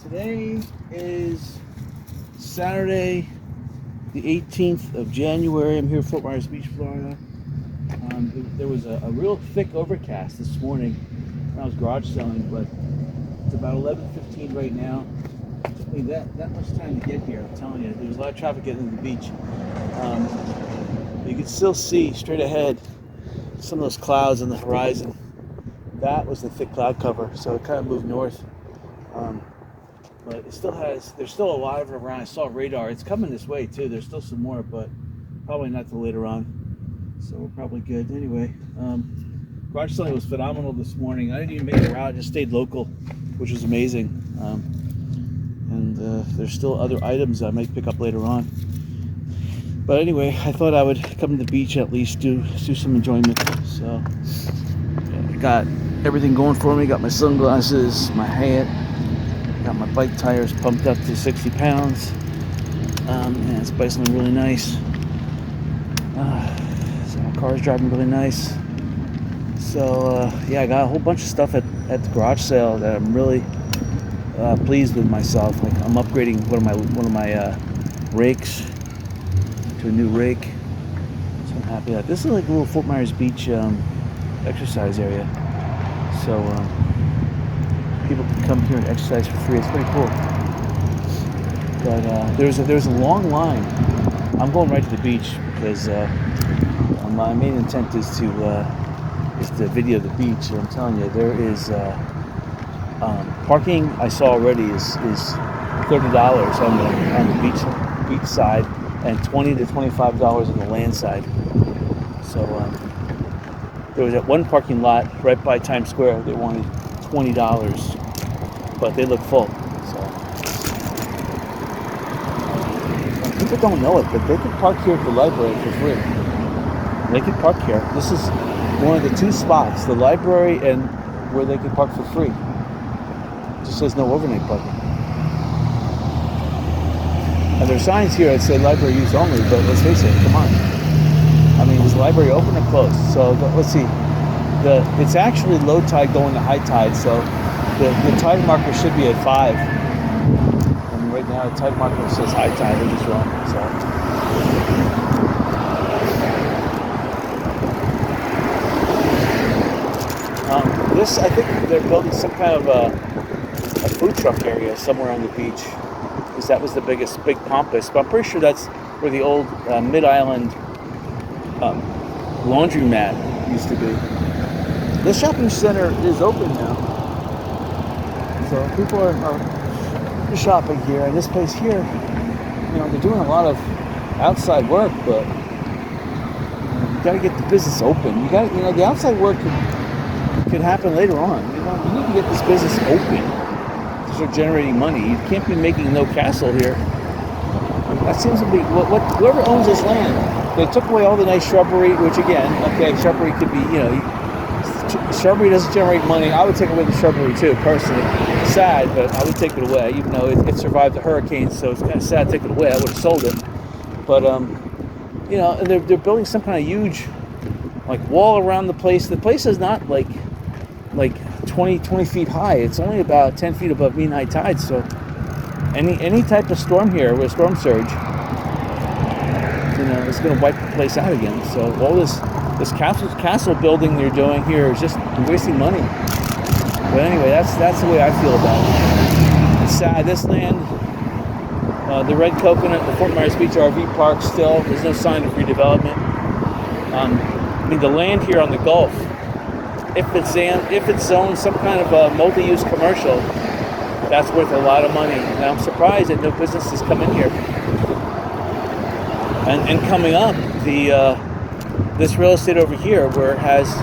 Today is Saturday, the 18th of January. I'm here at Fort Myers Beach, Florida. There was a real thick overcast this morning when I was garage selling, but it's about 11:15 right now. It took me that much time to get here, I'm telling you. There was a lot of traffic getting to the beach. You can still see straight ahead some of those clouds on the horizon. That was the thick cloud cover, so it kind of moved north. But it still there's still a lot of it around. I saw radar. It's coming this way too. There's still some more, but probably not till later on. So we're probably good. Anyway, garage selling was phenomenal this morning. I didn't even make a route. I just stayed local, which was amazing. And there's still other items I might pick up later on. But anyway, I thought I would come to the beach at least, do some enjoyment. So I got everything going for me. Got my sunglasses, my hat. Got my bike tires pumped up to 60 pounds. And it's bicycling really nice. So my car's driving really nice. So yeah, I got a whole bunch of stuff at the garage sale that I'm really pleased with myself. Like I'm upgrading one of my rakes to a new rake. So I'm happy that this is like a little Fort Myers Beach exercise area. So people can come here and exercise for free. It's pretty cool. But there's a long line. I'm going right to the beach because my main intent is to video the beach. And I'm telling you, there is parking. I saw already is $30 on the beach side, and $20 to $25 on the land side. So there was that one parking lot right by Times Square. They wanted $20, but they look full. So people don't know it, but they can park here at the library for free. They can park here. This is one of the two spots, the library and where they can park for free. It just says no overnight parking. And there's signs here that say library use only, but let's face it, come on. I mean, is the library open or closed? So let's see. It's actually low tide going to high tide, so the tide marker should be at 5. And right now the tide marker says high tide, which is wrong. So I think they're building some kind of a food truck area somewhere on the beach, because that was the big pompous. But I'm pretty sure that's where the old Mid-Island laundromat used to be. The shopping center is open now, so people are shopping here. And this place here, they're doing a lot of outside work, but you got to get the business open. The outside work could happen later on. You need to get this business open to start generating money. You can't be making no castle here. That seems to be whoever owns this land. They took away all the nice shrubbery, which again, okay, shrubbery could be, shrubbery doesn't generate money. I would take away the shrubbery too, personally. Sad, but I would take it away, even though it survived the hurricane, so it's kind of sad to take it away. I would have sold it. But, and they're building some kind of huge, wall around the place. The place is not like 20 feet high. It's only about 10 feet above mean high tide, so any type of storm here, with a storm surge, it's going to wipe the place out again. So all this castle building they're doing here is just wasting money. But anyway, that's the way I feel about it. It's sad. This land, the Red Coconut, the Fort Myers Beach RV Park, still there's no sign of redevelopment. The land here on the Gulf, if it's zoned some kind of a multi-use commercial, that's worth a lot of money. And I'm surprised that no businesses come in here. And coming up, this real estate over here, where it has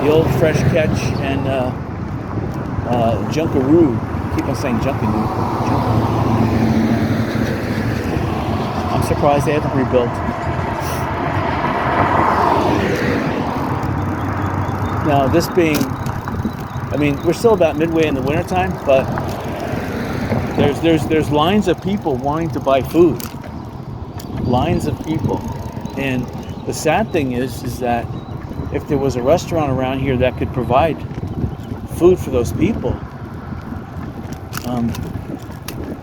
the old Fresh Catch and Junkaroo. I keep on saying Junkaroo. I'm surprised they haven't rebuilt. Now, this being, we're still about midway in the wintertime, but there's lines of people wanting to buy food. Lines of people. And the sad thing is that if there was a restaurant around here that could provide food for those people,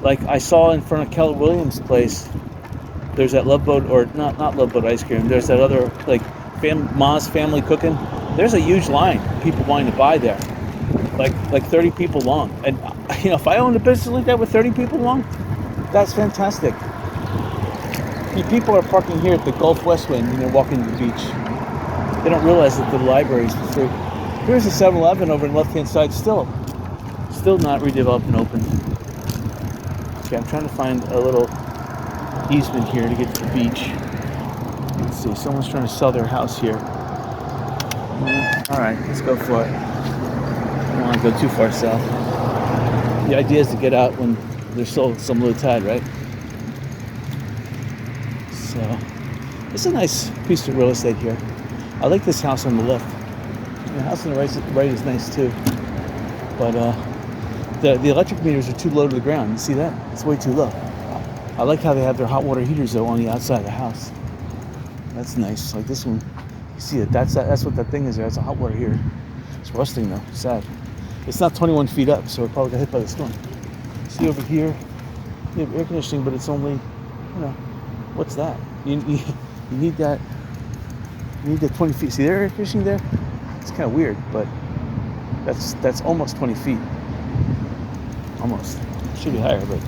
Like I saw in front of Keller Williams' place, there's that Love Boat, or not Love Boat ice cream. There's that other like Ma's Family Cooking. There's a huge line, people wanting to buy there, like 30 people long. And if I owned a business like that with 30 people long, that's fantastic. People are parking here at the Gulf West Wind and they're walking to the beach. They don't realize that the library is for free. Here's a 7-Eleven over on the left-hand side, still not redeveloped and open. Okay, I'm trying to find a little easement here to get to the beach. Let's see, someone's trying to sell their house here. All right, let's go for it. I don't want to go too far south. The idea is to get out when there's still some low tide, right? So, it's a nice piece of real estate here. I like this house on the left. The house on the right is nice too. But the electric meters are too low to the ground. You see that? It's way too low. I like how they have their hot water heaters though on the outside of the house. That's nice. Like this one, you see it. That's what that thing is there. That's a hot water heater. It's rusting though. Sad. It's not 21 feet up, so it probably got hit by the storm. See over here, you have air conditioning, but it's only, what's that? You need that. You need the 20 feet. See there air conditioning there? It's kind of weird, but that's almost 20 feet. Almost. Should be higher, but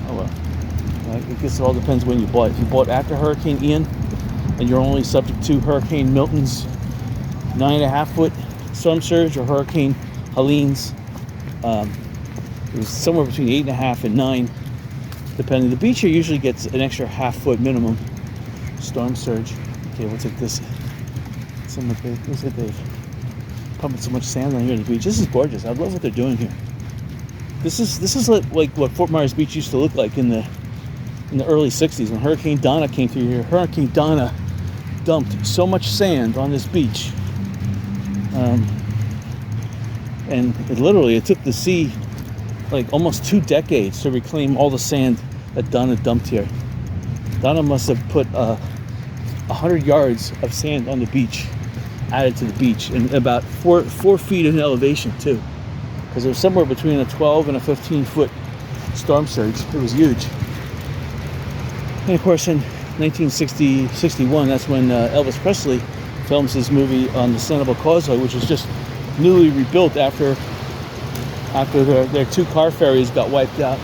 oh well. I guess it all depends when you bought. If you bought after Hurricane Ian, and you're only subject to Hurricane Milton's 9.5-foot storm surge, or Hurricane Helene's, it was somewhere between 8.5 and 9, depending. The beach here usually gets an extra half-foot minimum storm surge. Okay, we'll take this. Looks like they've pumping so much sand on here at the beach. This is gorgeous. I love what they're doing here. This is like what Fort Myers Beach used to look like in the early 60s when Hurricane Donna came through here. Hurricane Donna dumped so much sand on this beach. And it took the sea like almost 2 decades to reclaim all the sand that Donna dumped here. Donna must have put 100 yards of sand on the beach, added to the beach, and about 4 feet in elevation too, because it was somewhere between a 12 and a 15-foot storm surge. It was huge. And of course, in 1961, that's when Elvis Presley films his movie on the Sanibel Causeway, which was just newly rebuilt after their 2 car ferries got wiped out.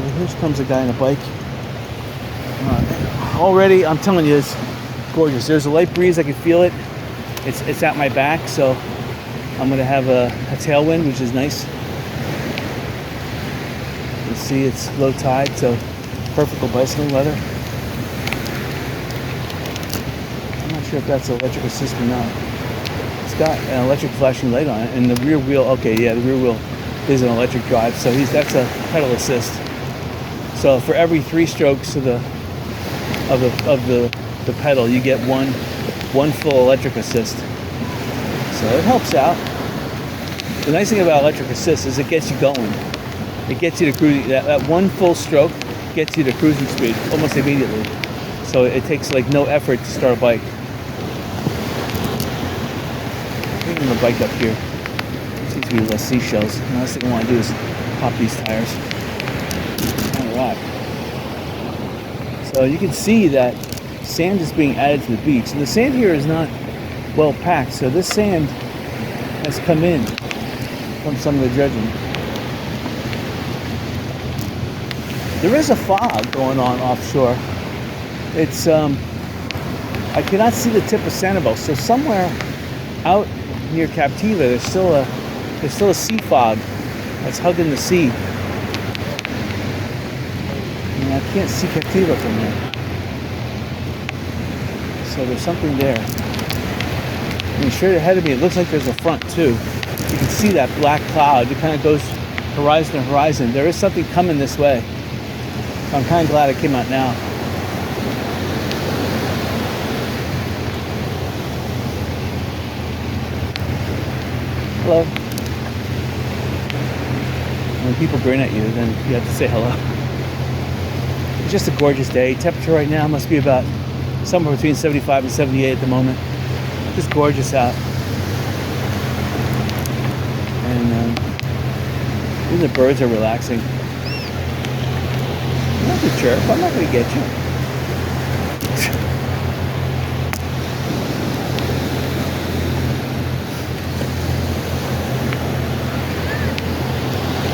And here comes a guy on a bike. Already, I'm telling you, it's gorgeous. There's a light breeze. I can feel it. It's at my back, so I'm going to have a tailwind, which is nice. You see, it's low tide, so perfect for bicycling weather. I'm not sure if that's electric assist or not. It's got an electric flashing light on it, and the rear wheel. Okay, yeah, the rear wheel is an electric drive, so that's a pedal assist. So for every 3 strokes of the pedal, you get one full electric assist. So it helps out. The nice thing about electric assist is it gets you going. It gets you to cruising. That one full stroke gets you to cruising speed almost immediately. So it takes like no effort to start a bike. Taking the bike up here. Seems to be less seashells. The last thing I want to do is pop these tires. All right. So you can see that sand is being added to the beach. And the sand here is not well packed. So this sand has come in from some of the dredging. There is a fog going on offshore. It's I cannot see the tip of Sanibel. So somewhere out near Captiva, there's still a sea fog that's hugging the sea. And I can't see Captiva from here. So there's something there. And straight ahead of me, it looks like there's a front too. You can see that black cloud. It kind of goes horizon to horizon. There is something coming this way. I'm kind of glad it came out now. Hello. When people grin at you, then you have to say hello. It's just a gorgeous day. Temperature right now must be about somewhere between 75 and 78 at the moment. Just gorgeous out. And Even the birds are relaxing. Not to chirp. I'm not going to get you.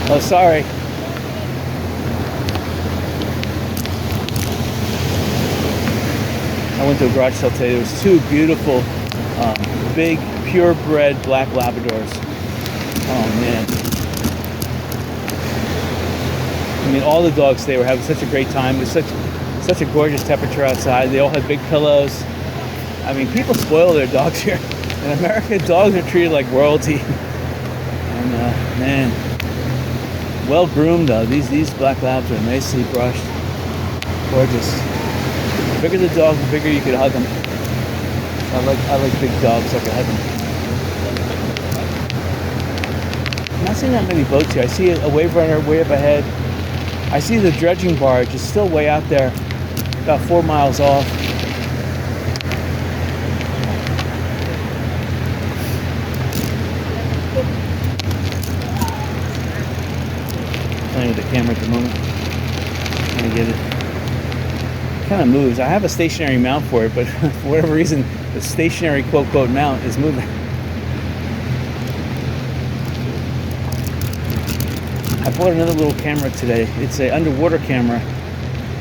Oh, sorry. I went to a garage sale today. There was two beautiful, big, purebred black Labradors. Oh man! I mean, all the dogs today were having such a great time. It was such a gorgeous temperature outside. They all had big pillows. I mean, people spoil their dogs here. In America, dogs are treated like royalty. And man, well groomed though. These black labs are nicely brushed, gorgeous. The bigger the dog, the bigger you could hug them. I like big dogs, so I can hug them. I'm not seeing that many boats here. I see a wave runner way up ahead. I see the dredging barge is still way out there, about 4 miles off. Playing with the camera at the moment. Trying to get it. Kind of moves. I have a stationary mount for it, but for whatever reason, the stationary quote mount is moving. I bought another little camera today. It's an underwater camera.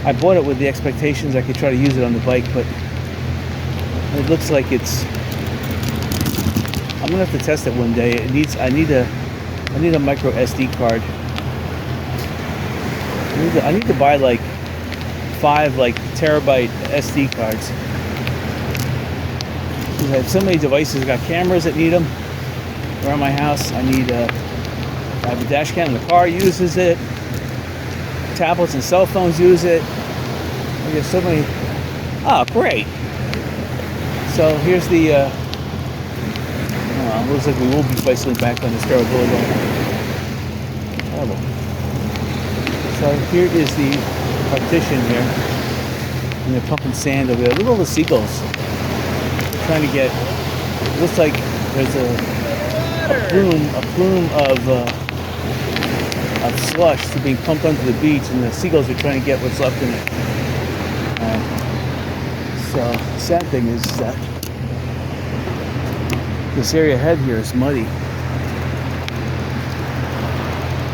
I bought it with the expectations I could try to use it on the bike, but it looks like it's. I'm gonna have to test it one day. I need a micro SD card. I need to buy like 5 terabyte SD cards. I have so many devices. I got cameras that need them around my house. I have a dash cam in the car uses it. Tablets and cell phones use it. We have so many. Oh, great! So here's the. Looks like we will be bicycling back on the Sparrow Boulevard. Horrible. So here is the partition here, and they're pumping sand over there. Look at all the seagulls. They're trying to get. It looks like there's a plume of slush being pumped onto the beach, and the seagulls are trying to get what's left in it. So the sad thing is that this area ahead here is muddy.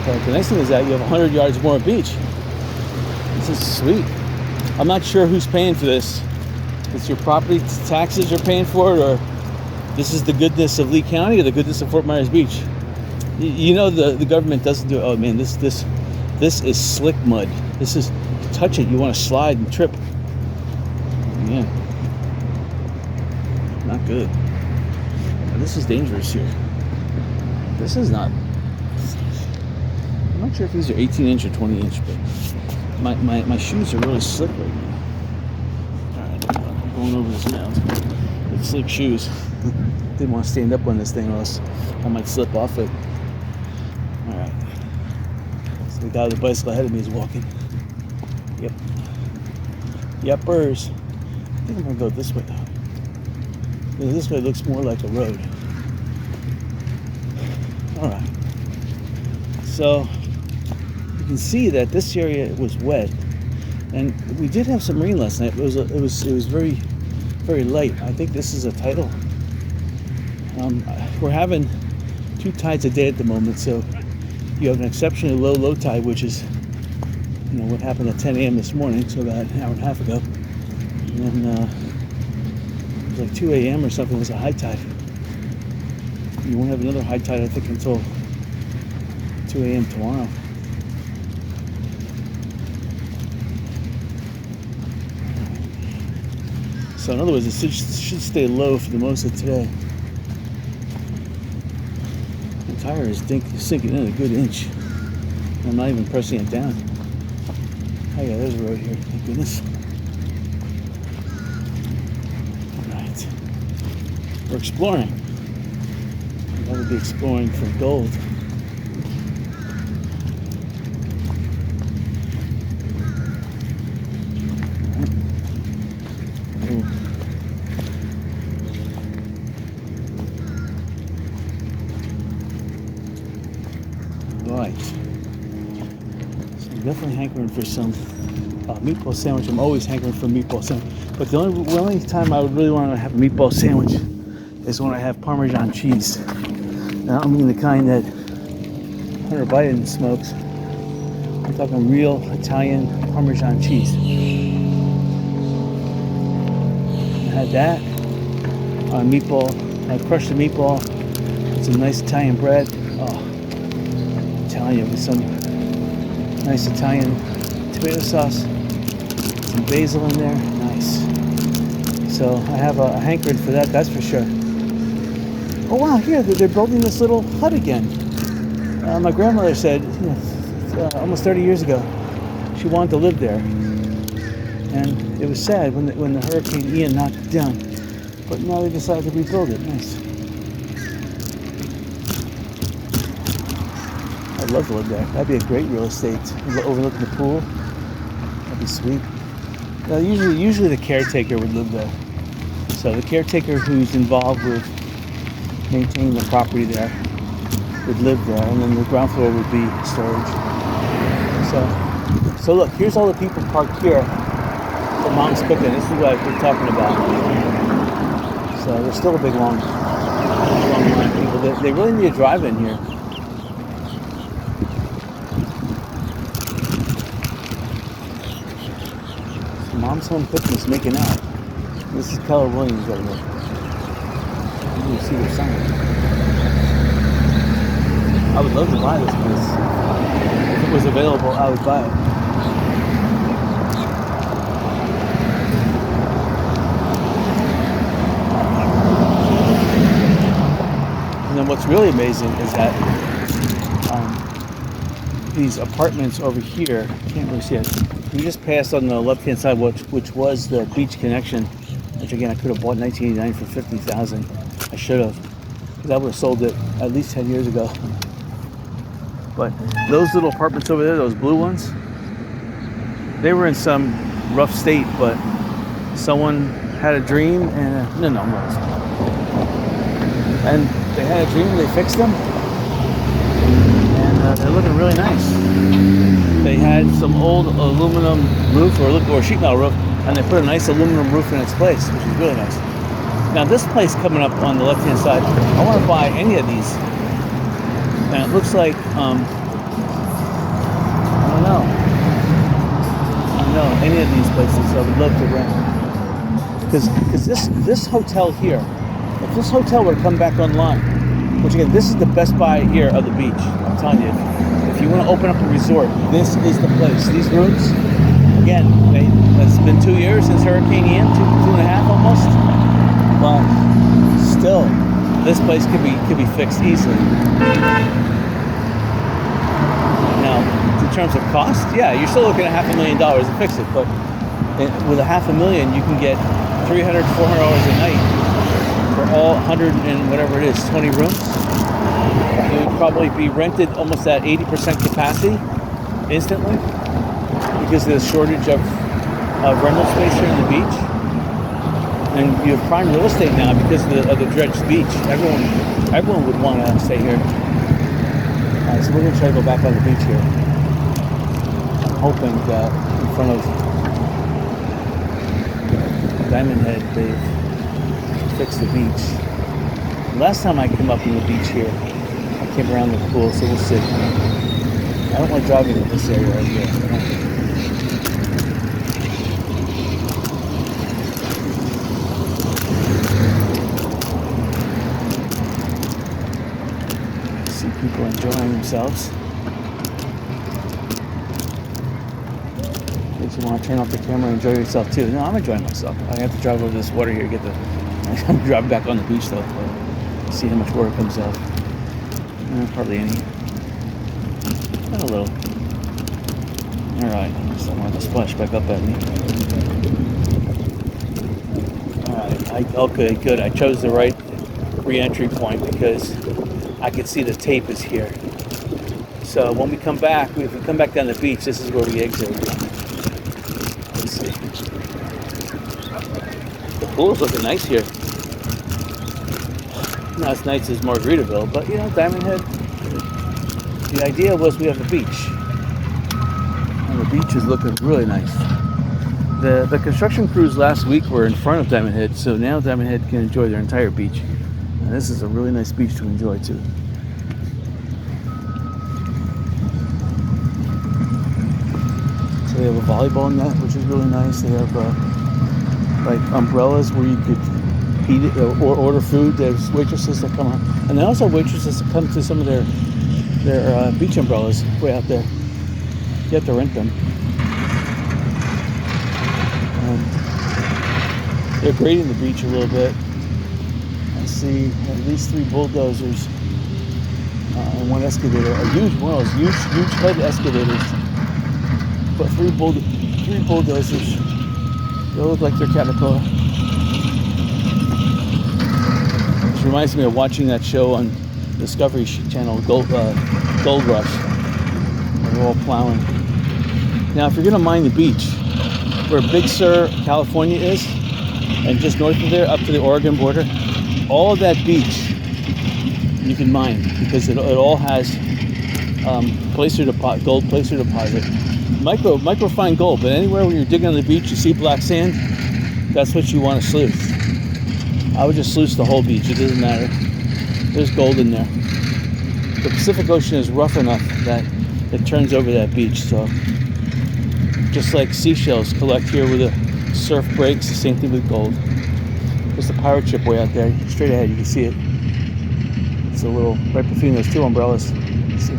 But the nice thing is that you have 100 yards more beach. This is sweet. I'm not sure who's paying for this. It's your property taxes you're paying for it, or this is the goodness of Lee County or the goodness of Fort Myers Beach. You know the government doesn't do. Oh man, this is slick mud. This is, touch it, you want to slide and trip. Yeah, not good. This is dangerous here. This is not. I'm not sure if these are 18-inch or 20-inch, but my shoes are really slick right now. All right, I'm going over this mound with slick shoes. Didn't want to stand up on this thing, or else I might slip off it. All right. So the guy with the bicycle ahead of me is walking. Yep. Yepers. I think I'm gonna go this way though. This way looks more like a road. All right. So you can see that this area was wet, and we did have some rain last night. It was very, very light. I think this is a tidal. We're having 2 tides a day at the moment, so you have an exceptionally low tide, which is, what happened at 10 a.m. this morning, so about an hour and a half ago. And then it was like 2 a.m. or something was a high tide. You won't have another high tide, I think, until 2 a.m. tomorrow. So in other words, it should stay low for the most of today. The tire is sinking in a good inch. I'm not even pressing it down. Oh yeah, there's a road here, thank goodness. Alright. We're exploring. We're going to be exploring for gold. Right. definitely hankering for some meatball sandwich. I'm always hankering for meatball sandwich. But the only time I would really want to have a meatball sandwich is when I have Parmesan cheese. And I don't mean the kind that Hunter Biden smokes. I'm talking real Italian Parmesan cheese. I had that on meatball. I crushed the meatball with some nice Italian bread. Oh, Italian with some nice Italian tomato sauce, some basil in there. Nice. So I have a hankering for that, that's for sure. Oh wow, here they're building this little hut again. My grandmother said, almost 30 years ago, she wanted to live there. And it was sad when the Hurricane Ian knocked it down. But now they decided to rebuild it. Nice. I'd love to live there. That'd be a great real estate. Overlooking the pool. That'd be sweet. Usually the caretaker would live there. So the caretaker who's involved with maintaining the property there would live there, and then the ground floor would be storage. So look, here's all the people parked here for Mom's Cooking. This is what we're talking about. So there's still a big long line of people. They really need a drive-in here. So Mom's Home Cooking is making out. This is Keller Williams right here. You can see the sign. I would love to buy this place. If it was available, I would buy it. And then what's really amazing is that these apartments over here, can't really see it. We just passed on the left-hand side, which was the beach connection, which again I could have bought in 1989 for $50,000. I should have, because I would have sold it at least 10 years ago. But those little apartments over there, those blue ones, they were in some rough state, but someone had a dream and and they had a dream, they fixed them, and they're looking really nice. They had some old aluminum roof or sheet metal roof, and they put a nice aluminum roof in its place, which is really nice. Now this place coming up on the left-hand side, I want to buy any of these. And it looks like, I don't know, any of these places I would love to rent. Because this hotel here, if this hotel were to come back online, which again, this is the Best Buy here of the beach. I'm telling you, if you want to open up a resort, this is the place. These rooms, again, it's been 2 years since Hurricane Ian, two and a half almost, but still, this place could be fixed easily. Now, in terms of cost, yeah, you're still looking at $500,000 to fix it, but with $500,000, you can get $300, $400 a night for all 100 and whatever it is, 20 rooms. It would probably be rented almost at 80% capacity instantly because of the shortage of rental space here on the beach. And you have prime real estate now because of the dredged beach. Everyone would want to stay here. Alright, so we're going to try to go back on the beach here. I'm hoping that in front of Diamond Head they've fixed the beach. Last time I came up on the beach here, I came around the pool, so we'll see. I don't want to drive into this area right here. People enjoying themselves. Makes you want to turn off the camera and enjoy yourself too. No, I'm enjoying myself. I have to drive over this water here to get I'm driving back on the beach though. See how much water comes out. Hardly any. Not a little. Alright, so I wanted to splash back up at me. Alright, okay, good. I chose the right re-entry point because I can see the tape is here. So when we come back, if we come back down the beach, this is where we exit. Let's see. The pool's looking nice here. Not as nice as Margaritaville, but Diamond Head. The idea was we have a beach. And the beach is looking really nice. The construction crews last week were in front of Diamond Head, so now Diamond Head can enjoy their entire beach. And this is a really nice beach to enjoy too. So they have a volleyball net, which is really nice. They have like umbrellas where you could eat it or order food. There's waitresses that come on, and they also have waitresses that come to some of their beach umbrellas way out there. You have to rent them. They're grading the beach a little bit. I see at least 3 bulldozers and 1 excavator. A huge one of those huge head excavators. But 3 bulldozers. They look like they're Caterpillar. Which reminds me of watching that show on Discovery Channel, Gold Rush. They're all plowing. Now, if you're going to mine the beach, where Big Sur, California is, and just north of there, up to the Oregon border, all of that beach you can mine because it all has gold placer deposit. Microfine gold, but anywhere where you're digging on the beach, you see black sand, that's what you want to sluice. I would just sluice the whole beach, it doesn't matter. There's gold in there. The Pacific Ocean is rough enough that it turns over that beach, so just like seashells collect here where the surf breaks, the same thing with gold. There's the pirate ship way out there, straight ahead, you can see it. It's a little, right between those 2 umbrellas. You see.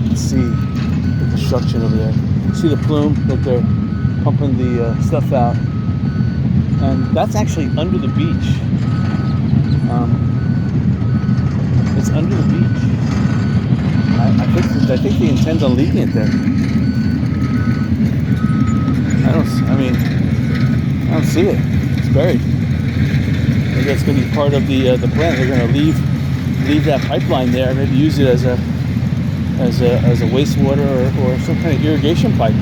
Let's see the construction over there. See the plume that they're pumping the stuff out. And that's actually under the beach. It's under the beach. I think they intend on leaving it there. I don't see it. It's buried. Maybe that's going to be part of the plan. They're going to leave that pipeline there. Maybe use it as a wastewater or some kind of irrigation pipe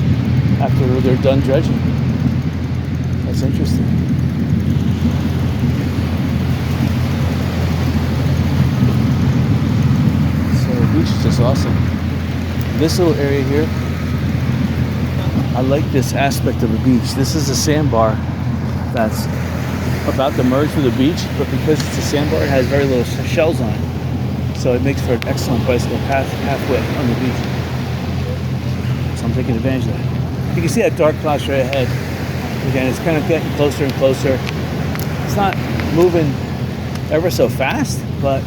after they're done dredging. That's interesting. The beach is just awesome. This little area here, I like this aspect of the beach. This is a sandbar that's about to merge with the beach, but because it's a sandbar, it has very little shells on it. So it makes for an excellent bicycle pathway on the beach. So I'm taking advantage of that. You can see that dark cloud right ahead. Again, it's kind of getting closer and closer. It's not moving ever so fast, but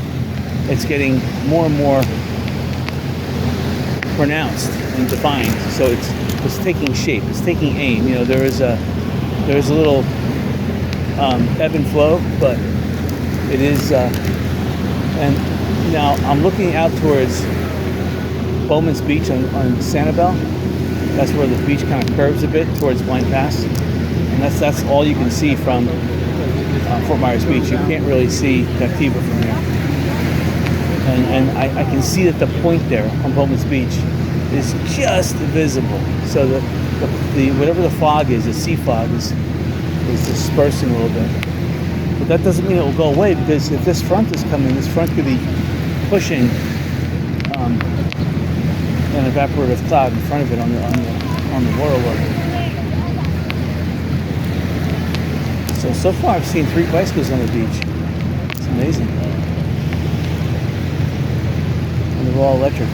it's getting more and more pronounced and defined. So it's taking shape. It's taking aim. You know, there's a little ebb and flow, but it is. And now I'm looking out towards Bowman's Beach on Sanibel. That's where the beach kind of curves a bit towards Blind Pass, and that's all you can see from Fort Myers Beach. You can't really see Captiva from there. And I can see that the point there on Bowman's Beach is just visible. So the whatever the fog is, the sea fog is dispersing a little bit. But that doesn't mean it will go away, because if this front is coming, this front could be pushing an evaporative cloud in front of it on the water level. So far I've seen 3 bicycles on the beach. It's amazing. They're all electric.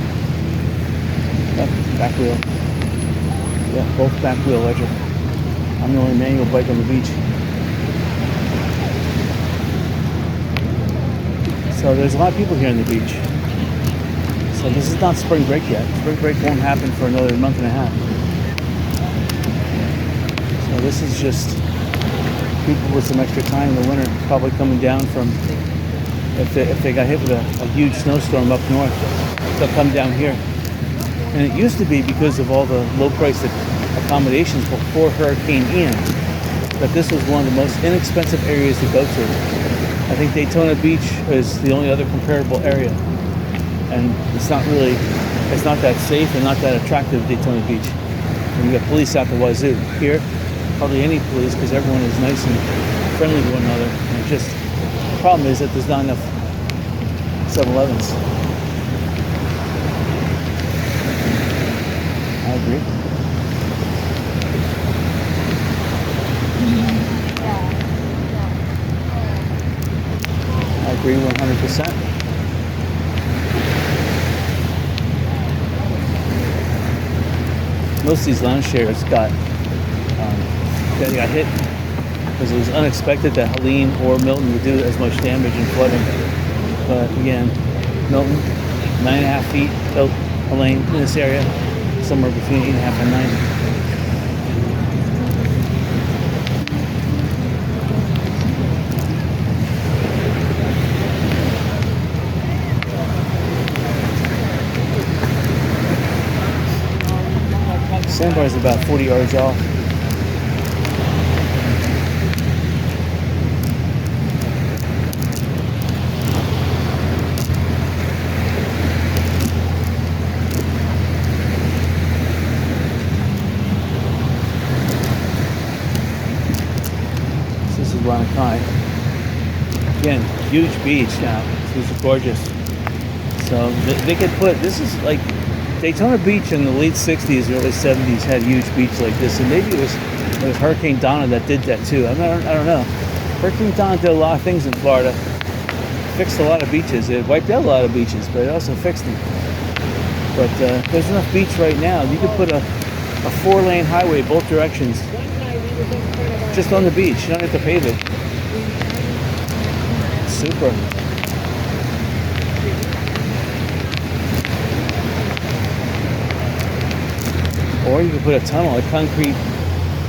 Yep, back wheel. Yeah, both back wheel electric. I'm the only manual bike on the beach. So there's a lot of people here on the beach. So this is not spring break yet. Spring break won't happen for another month and a half. So this is just people with some extra time in the winter, probably coming down from, if they got hit with a huge snowstorm up north, they'll come down here. And it used to be, because of all the low-priced accommodations before Hurricane Ian, that this was one of the most inexpensive areas to go to. I think Daytona Beach is the only other comparable area. And it's not that safe and not that attractive, Daytona Beach. And you got police out the wazoo. Here, hardly any police, because everyone is nice and friendly to one another. And the problem is that there's not enough 7-Elevens. I agree. I agree 100%. Most of these lounge chairs got hit because it was unexpected that Helene or Milton would do as much damage and flooding. But again, Milton, 9.5 feet, Helene in this area, somewhere between 8.5 and 9. Sandbar is about 40 yards off. This is Lanakai. Again, huge beach now. This is gorgeous. So they could put, this is like Daytona Beach in the late 60s, early 70s had huge beach like this, and maybe it was Hurricane Donna that did that too. I don't know. Hurricane Donna did a lot of things in Florida. Fixed a lot of beaches. It wiped out a lot of beaches, but it also fixed them. But there's enough beach right now. You could put a 4-lane highway both directions just on the beach. You don't have to pave it. Super. Or you could put a tunnel, a concrete,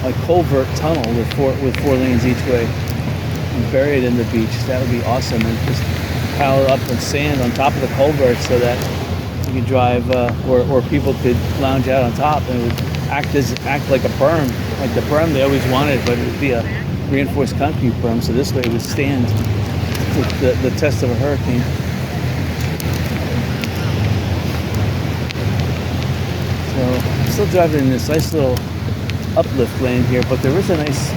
like culvert tunnel with four lanes each way, and bury it in the beach. That would be awesome. And just pile up with sand on top of the culvert so that you could drive, or people could lounge out on top, and it would act like a berm, like the berm they always wanted, but it would be a reinforced concrete berm. So this way it would stand the test of a hurricane. So I'm still driving in this nice little uplift lane here, but there is a nice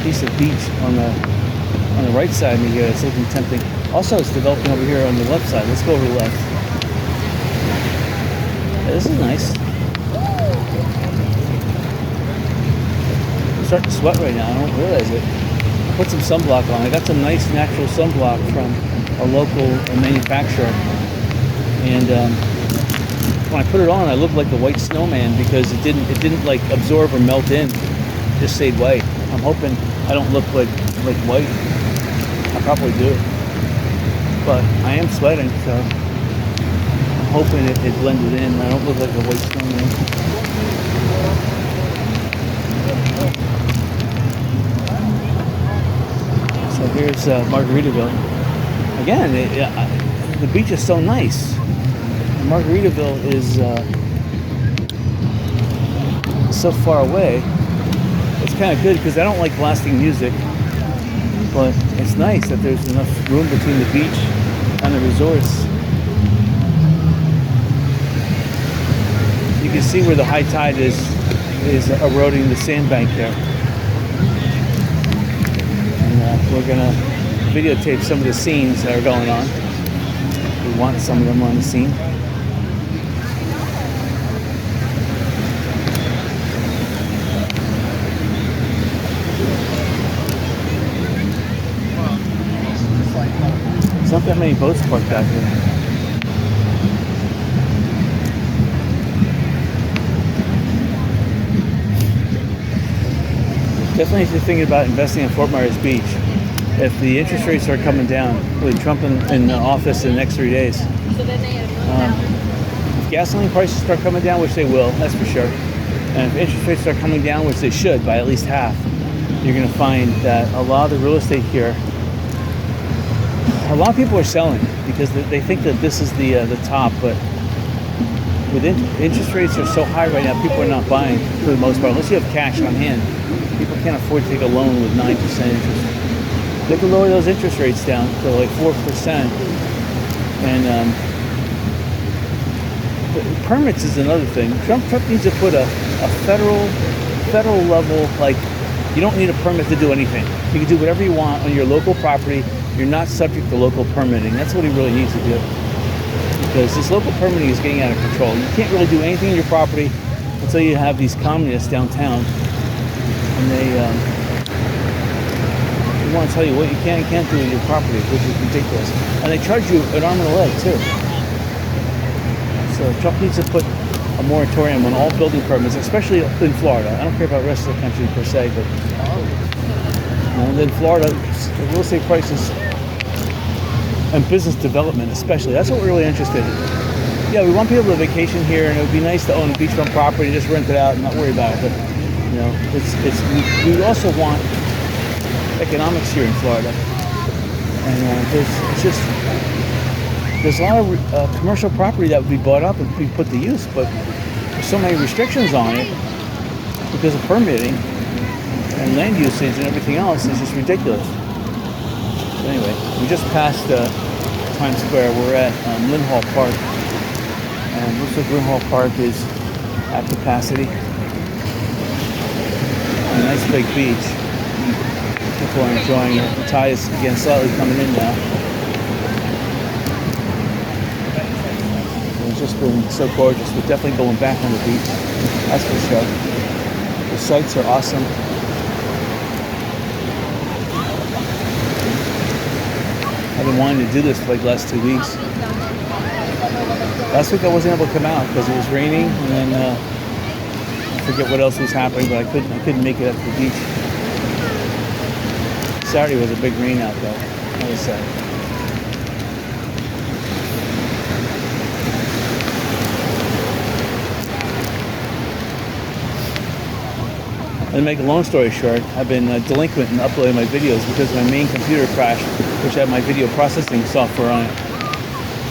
piece of beach on the right side of me here that's looking tempting. Also, it's developing over here on the left side. Let's go over the left. Yeah, this is nice. I'm starting to sweat right now. I don't realize it. I put some sunblock on. I got some nice natural sunblock from a local manufacturer, and when I put it on, I looked like the white snowman because it didn't like absorb or melt in. It just stayed white. I'm hoping I don't look like white. I probably do, but I am sweating, so I'm hoping it blended in. I don't look like a white snowman. So here's Margaritaville. Again, the beach is so nice. Margaritaville is so far away. It's kind of good because I don't like blasting music, but it's nice that there's enough room between the beach and the resorts. You can see where the high tide is eroding the sandbank there. And we're gonna videotape some of the scenes that are going on. We want some of them on the scene. There's not that many boats parked out here. Definitely if you're thinking about investing in Fort Myers Beach, if the interest rates are coming down with Trump in the office in the next 3 days, if gasoline prices start coming down, which they will, that's for sure, and if interest rates start coming down, which they should by at least half, you're going to find that a lot of the real estate here, a lot of people are selling because they think that this is the top, but with interest rates are so high right now, people are not buying for the most part, unless you have cash on hand. People can't afford to take a loan with 9% interest. They can lower those interest rates down to like 4%. And permits is another thing. Trump needs to put a federal level, like, you don't need a permit to do anything. You can do whatever you want on your local property you're not subject to local permitting. That's what he really needs to do, because this local permitting is getting out of control. You can't really do anything in your property until you have these communists downtown, and they want to tell you what you can and can't do with your property, which is ridiculous. And they charge you an arm and a leg too. So Trump needs to put a moratorium on all building permits, especially in Florida. I don't care about the rest of the country per se, but in Florida, the real estate prices and business development especially, that's what we're really interested in. Yeah, we want people to vacation here, and it would be nice to own a beachfront property, just rent it out and not worry about it. But we also want economics here in Florida, and there's a lot of commercial property that would be bought up and be put to use, but there's so many restrictions on it because of permitting and land usage and everything else. It's just ridiculous. So anyway, we just passed Times Square. We're at Lynn Park, and looks like Lynn Park is at capacity. A nice big beach. People are enjoying it. The tide is again slightly coming in now. It's just been so gorgeous. We're definitely going back on the beach. That's for sure. The sights are awesome. I've been wanting to do this for like the last 2 weeks. Last week I wasn't able to come out because it was raining, and then I forget what else was happening, but I couldn't make it up to the beach. Saturday was a big rain out though. That was sad. And to make a long story short, I've been delinquent in uploading my videos because my main computer crashed, which had my video processing software on it.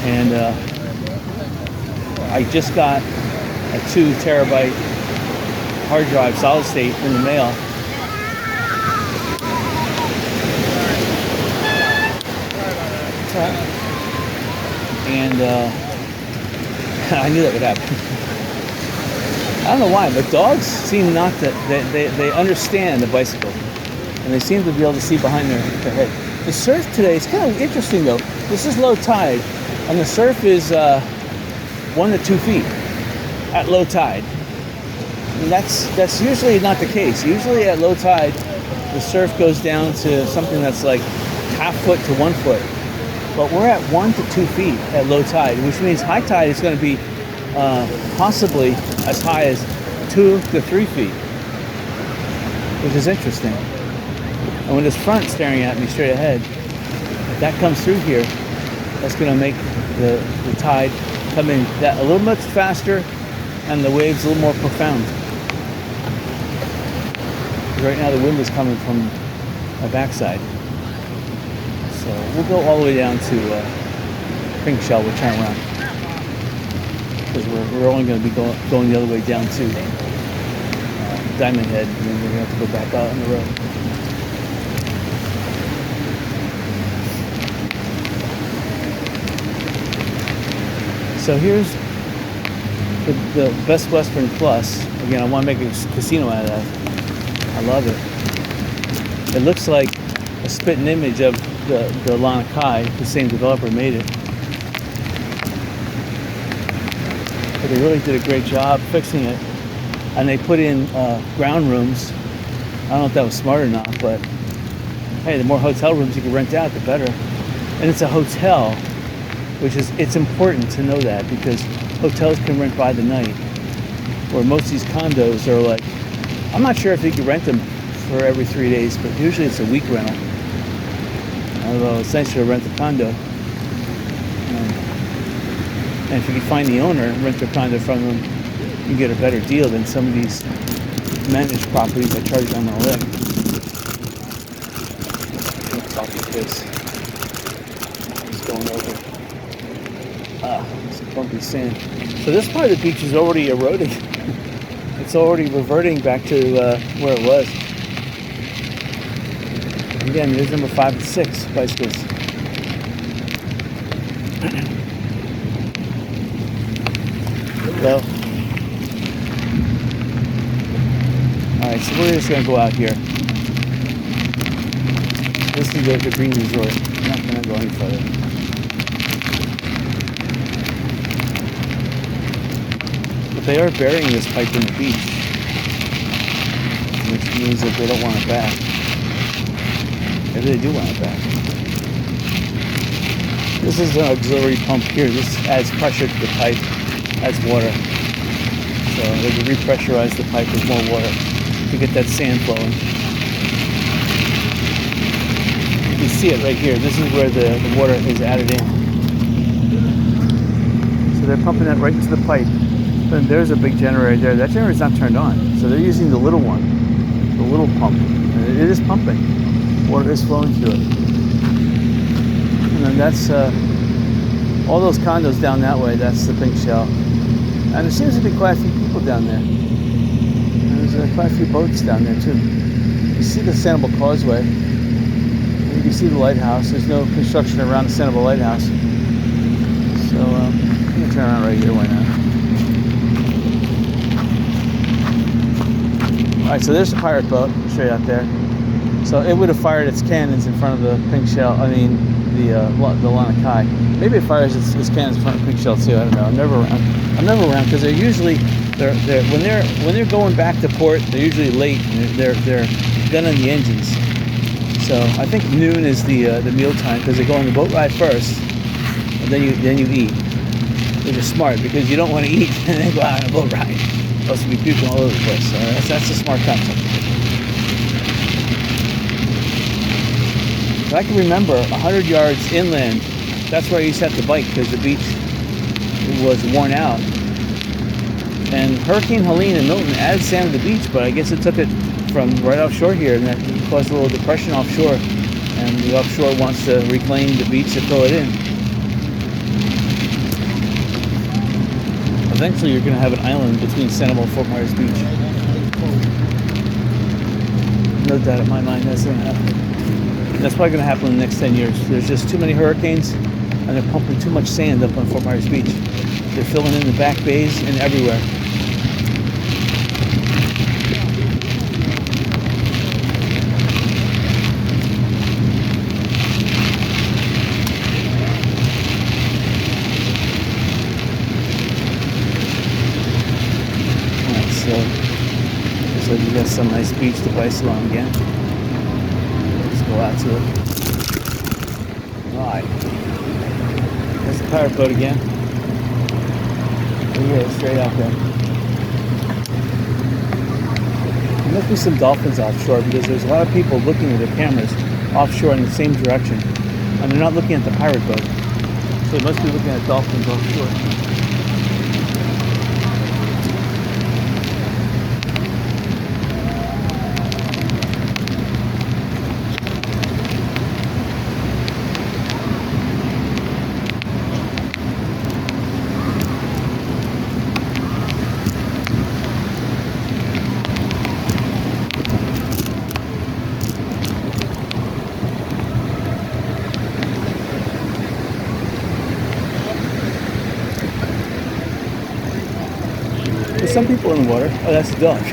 And I just got a 2 terabyte hard drive solid state in the mail. And I knew that would happen. I don't know why, but dogs seem not to, they understand the bicycle, and they seem to be able to see behind their head. The surf today is kind of interesting though. This is low tide, and the surf is 1 to 2 feet at low tide. And that's usually not the case. Usually at low tide, the surf goes down to something that's like half foot to 1 foot. But we're at 1 to 2 feet at low tide, which means high tide is going to be possibly as high as 2 to 3 feet, which is interesting. And with this front staring at me straight ahead, if that comes through here, that's going to make the tide come in that a little much faster and the waves a little more profound. Right now the wind is coming from my backside. So we'll go all the way down to Pink Shell. We'll turn around because we're only going to be going the other way down to Diamond Head, and then we're going to have to go back out on the road. So here's the Best Western Plus. Again, I want to make a casino out of that. I love it. It looks like a spitting image of the Lana Kai. The same developer made it. But they really did a great job fixing it. And they put in ground rooms. I don't know if that was smart or not, but hey, the more hotel rooms you can rent out, the better. And it's a hotel, which is, it's important to know that, because hotels can rent by the night, where most of these condos are like, I'm not sure if you can rent them for every 3 days, but usually it's a week rental. Although it's nicer to rent a condo. And if you can find the owner and rent their condo from them, you get a better deal than some of these managed properties that charge them a leg. This is going over. It's bumpy sand. So this part of the beach is already eroding. It's already reverting back to where it was. Again, there's number 5 and 6 bicycles. So, alright, so we're just going to go out here. This is the green resort. I'm not going to go any further. But they are burying this pipe in the beach, which means that they don't want it back. Maybe they do want it back. This is an auxiliary pump here. This adds pressure to the pipe, adds water. So they can repressurize the pipe with more water to get that sand flowing. You can see it right here. This is where the water is added in. So they're pumping that right into the pipe. Then there's a big generator there. That generator is not turned on. So they're using the little one, the little pump. And it is pumping. Water is flowing through it. And then that's all those condos down that way. That's the pink shell. And there seems to be quite a few people down there. And there's quite a few boats down there too. You see the Sanibel Causeway. You can see the lighthouse. There's no construction around the Sanibel Lighthouse. So I'm going to turn around right here. Why not? Alright, so there's a pirate boat straight out there. So it would have fired its cannons in front of the pink shell. I mean, the Lanakai. Maybe it fires its cannons in front of the pink shell too. I don't know. I'm never around because they're usually when they're going back to port. They're usually late. And they're gunning the engines. So I think noon is the meal time because they go on the boat ride first, and then you eat. Which is smart because you don't want to eat and then go out on a boat ride. Supposed to be puking all over the place. So that's a smart concept. I can remember 100 yards inland. That's where I used to have to bike because the beach was worn out. And Hurricane Helene and Milton added sand to the beach, but I guess it took it from right offshore here, and that caused a little depression offshore. And the offshore wants to reclaim the beach to fill it in. Eventually, you're going to have an island between Sanibel and Fort Myers Beach. No doubt in my mind that's going to happen. That's probably going to happen in the next 10 years. There's just too many hurricanes, and they're pumping too much sand up on Fort Myers Beach. They're filling in the back bays and everywhere. Alright, so looks like we got some nice beach to bicycle on again. Go out to it. Alright. There's the pirate boat again. Look at it, straight out there. There must be some dolphins offshore because there's a lot of people looking with their cameras offshore in the same direction. And they're not looking at the pirate boat. So they must be looking at dolphins offshore. There's some people in the water. Oh, that's a duck. I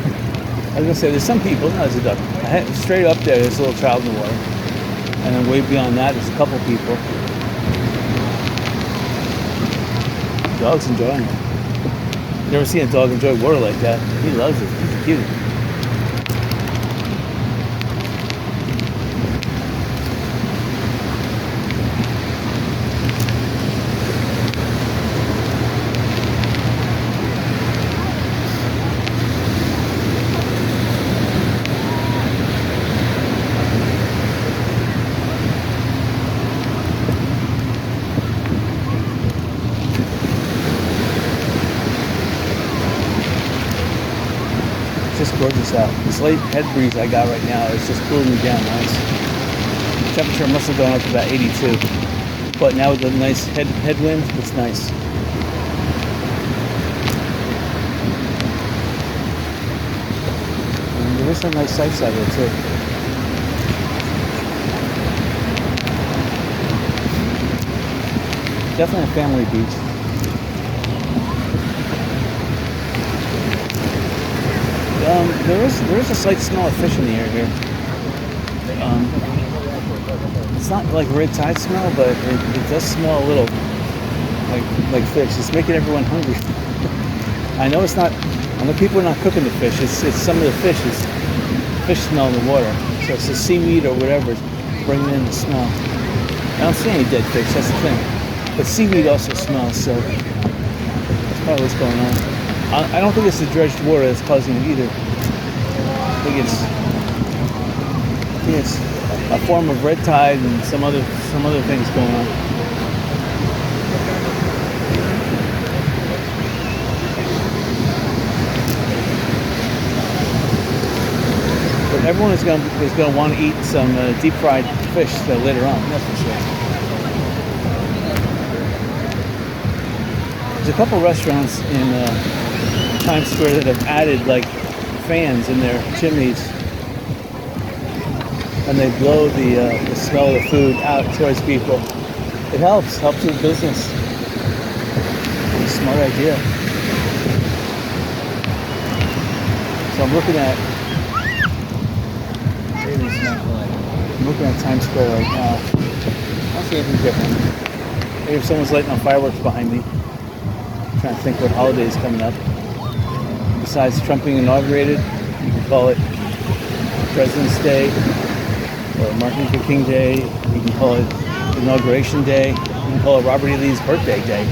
was going to say, there's some people. No, it's a duck. Straight up there, there's a little child in the water. And then way beyond that, there's a couple people. The dog's enjoying it. Never seen a dog enjoy water like that. He loves it. He's cute. Just gorgeous out. This late head breeze I got right now is just cooling me down nice. The temperature must have gone up to about 82. But now with the nice headwind, it's nice. And there is some nice sights out there too. Definitely a family beach. There is a slight smell of fish in the air here. It's not like red tide smell, but it does smell a little like fish. It's making everyone hungry. I know it's not. I know people are not cooking the fish. It's some of the fish smell in the water. So it's the seaweed or whatever is bringing in the smell. I don't see any dead fish. That's the thing. But seaweed also smells. So that's probably what's going on. I don't think it's the dredged water that's causing it either. I think it's a form of red tide and some other things going on. But everyone is going to want to eat some deep fried fish later on. That's for sure. There's a couple restaurants in Times Square that have added like fans in their chimneys, and they blow the smell of the food out towards people. It helps with business. It's a smart idea. So I'm looking at Times Square right now. I don't see anything different. Maybe if someone's lighting on fireworks behind me. I'm trying to think what holiday is coming up. Besides Trump being inaugurated, you can call it President's Day or Martin Luther King Day. You can call it Inauguration Day. You can call it Robert E. Lee's birthday day.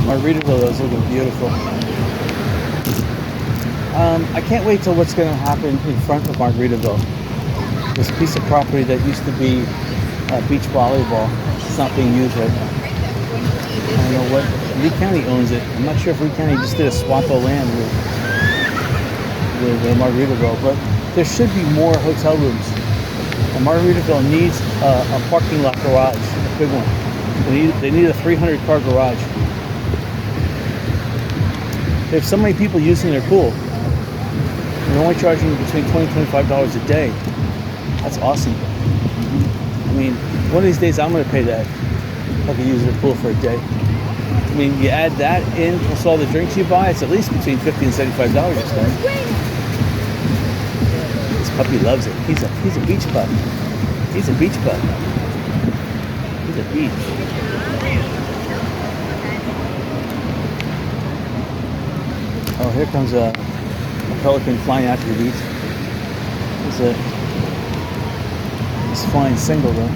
Margaritaville is looking beautiful. I can't wait till what's going to happen in front of Margaritaville. This piece of property that used to be beach volleyball, it's not being used right now. I don't know what, Lee County owns it. I'm not sure if Lee County just did a swap of land with Margaritaville, but there should be more hotel rooms. And Margaritaville needs a parking lot garage, a big one. They need a 300-car garage. They have so many people using their pool. They're only charging between $20 and $25 a day. That's awesome. I mean, one of these days I'm going to pay that if I can use their pool for a day. I mean, you add that in plus all the drinks you buy, it's at least between $50 and $75 a day. This puppy loves it. He's a beach pup. He's a beach pup. He's a beach. Oh, here comes a pelican flying out to the beach. It's flying single though.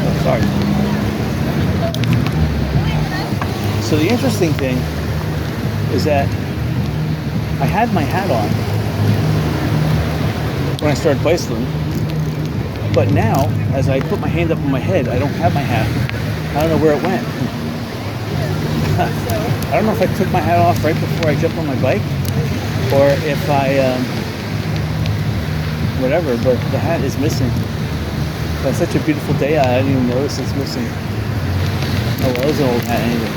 Oh, sorry. So the interesting thing is that I had my hat on when I started bicycling, but now, as I put my hand up on my head, I don't have my hat. I don't know where it went. I don't know if I took my hat off right before I jumped on my bike, or if I, whatever, but the hat is missing. It's such a beautiful day, I didn't even notice it's missing. Oh well, it was an old hat anyway.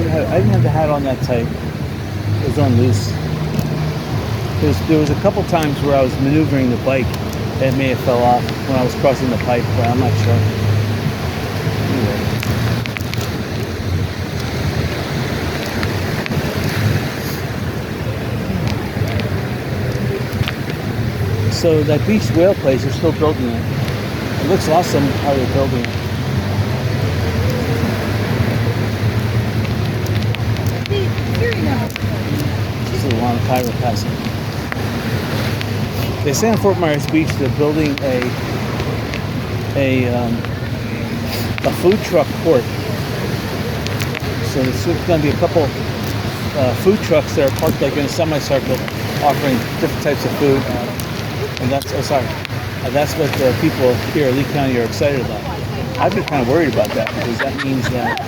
I didn't have the hat on that tight. It was on loose. There was a couple times where I was maneuvering the bike and it may have fell off when I was crossing the pipe, but I'm not sure. Anyway. So that beach whale place, they're still building it. It looks awesome how they're building it. This is a long Cairo passing. They say on Fort Myers Beach they're building a food truck port. So there's going to be a couple food trucks that are parked like in a semicircle, offering different types of food. And that's what the people here in Lee County are excited about. I'd be kind of worried about that because that means that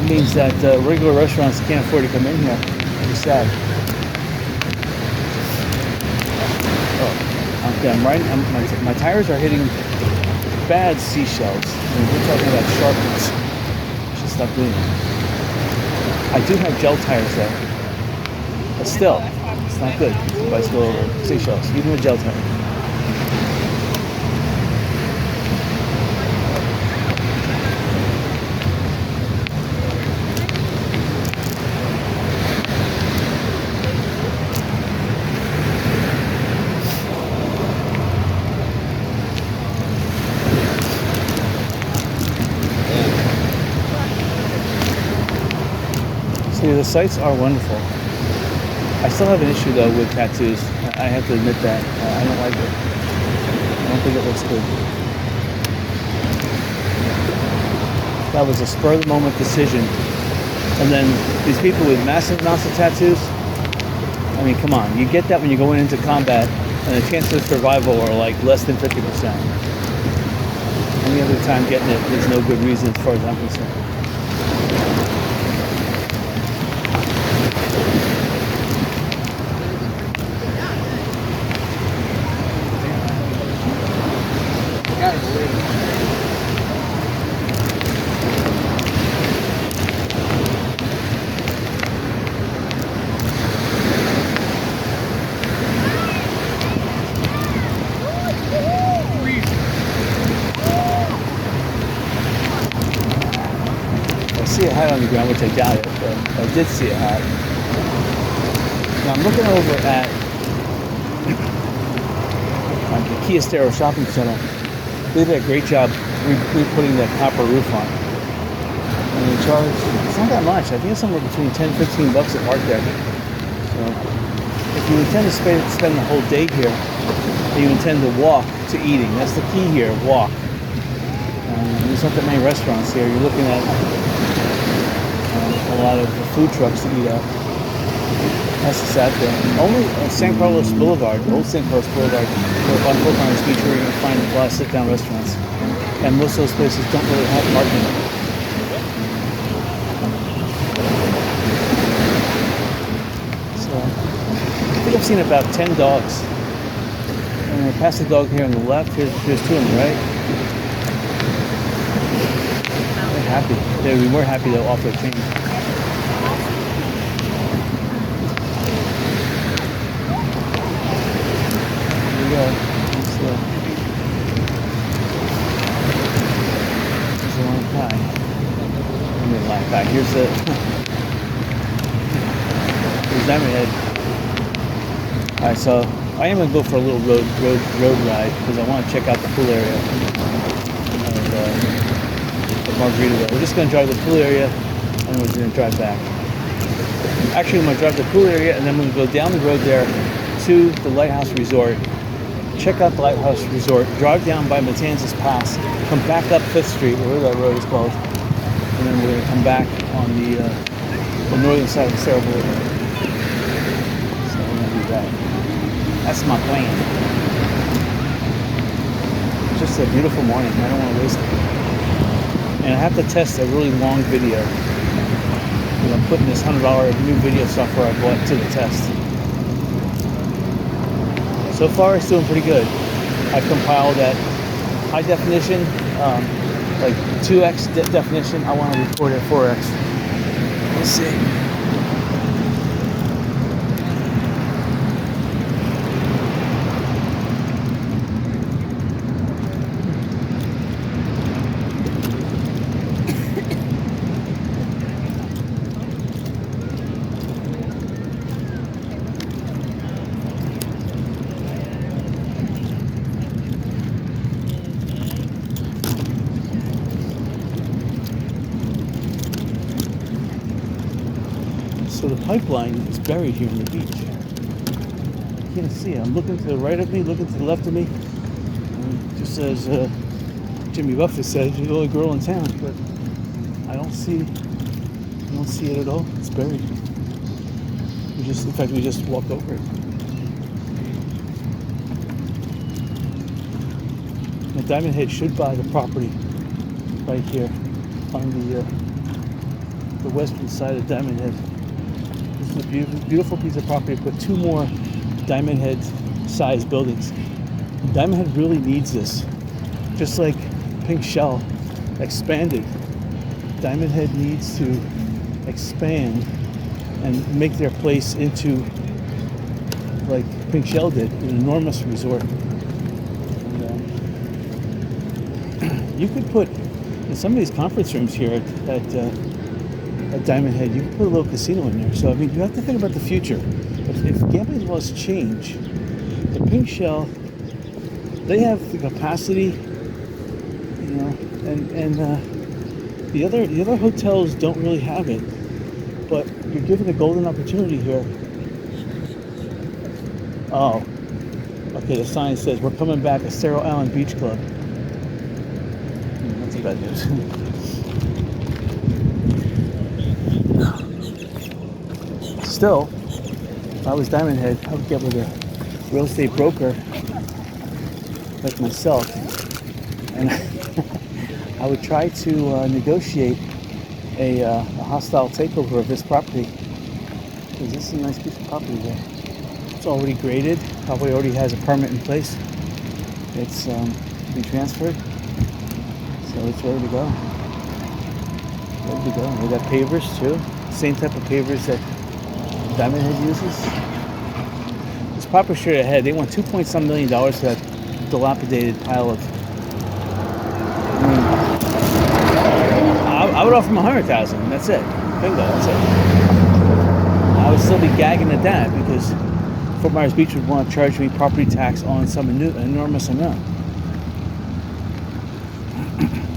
means that regular restaurants can't afford to come in here. It's sad. Oh, okay, my tires are hitting bad seashells. I mean, we're talking about sharp ones. Should stop doing that. I do have gel tires though, but still, it's not good. Bicycle over seashells, even with gel tires. See, the sites are wonderful. I still have an issue though with tattoos. I have to admit that. I don't like it. I don't think it looks good. That was a spur of the moment decision. And then these people with massive amounts of tattoos, I mean, come on. You get that when you're going into combat and the chances of survival are like less than 50%. Any other time getting it, there's no good reason as far as I'm concerned. I see a hat on the ground, which I doubt it, but I did see a hat. Now I'm looking over at the Kia Estero Shopping Center. They did a great job re-putting that copper roof on. And they charge, it's not that much. I think it's somewhere between 10 and 15 bucks a park there. So if you intend to spend the whole day here, and you intend to walk to eating, that's the key here, walk. There's not that many restaurants here. You're looking at a lot of food trucks to eat at. That's the sad thing. Only San Carlos Boulevard, old San Carlos Boulevard, on Fort Myers Beach, where you're going to find a lot of sit-down restaurants. And most of those places don't really have parking. So, I think I've seen about 10 dogs. And I passed the dog here on the left. Here's two on the right. They're happy. They'd be more happy though off their chain. There's a long guy. Here's Diamond Head. Alright, so I am gonna go for a little road ride because I want to check out the pool area of Margaritaville. We're just gonna drive the pool area and then we're gonna drive back. Actually, I'm gonna drive the pool area and then we're gonna go down the road there to the Lighthouse Resort. Check out the Lighthouse Resort, drive down by Matanzas Pass, come back up 5th Street, whatever that road is called, and then we're going to come back on the northern side of the Sarah Boulevard. So we're going to do that. That's my plan. It's just a beautiful morning. I don't want to waste it. And I have to test a really long video. Because I'm putting this $100 new video software I bought to the test. So far, it's doing pretty good. I've compiled at high definition, like 2x definition. I want to record at 4x. We'll see. So the pipeline is buried here in the beach. You can't see it. I'm looking to the right of me, looking to the left of me. And just as Jimmy Buffett said, you're the only girl in town, but I don't see it at all. It's buried. In fact, we just walked over it. Now, Diamond Head should buy the property right here on the the western side of Diamond Head. This is a beautiful piece of property. Put 2 more Diamond Head sized buildings. Diamond Head really needs this. Just like Pink Shell expanded, Diamond Head needs to expand and make their place into, like Pink Shell did, an enormous resort. And, you could put, in some of these conference rooms here at Diamond Head, you could put a little casino in there. So, I mean, you have to think about the future. If gambling laws change, the Pink Shell, they have the capacity, you know, and the other hotels don't really have it. But you're given a golden opportunity here. Oh, okay. The sign says we're coming back to Cerro Island Beach Club. That's bad news. Still, if I was Diamond Head, I would get with a real estate broker like myself, and I would try to negotiate a hostile takeover of this property, because this is a nice piece of property there. It's already graded, probably already has a permit in place. It's been transferred, so it's ready to go. Ready to go. We got pavers too, same type of pavers that Diamond Head uses. This property straight ahead, they want $2.some million for that dilapidated pile of. I would offer them $100,000. That's it. Bingo. That's it. I would still be gagging at that because Fort Myers Beach would want to charge me property tax on some enormous amount.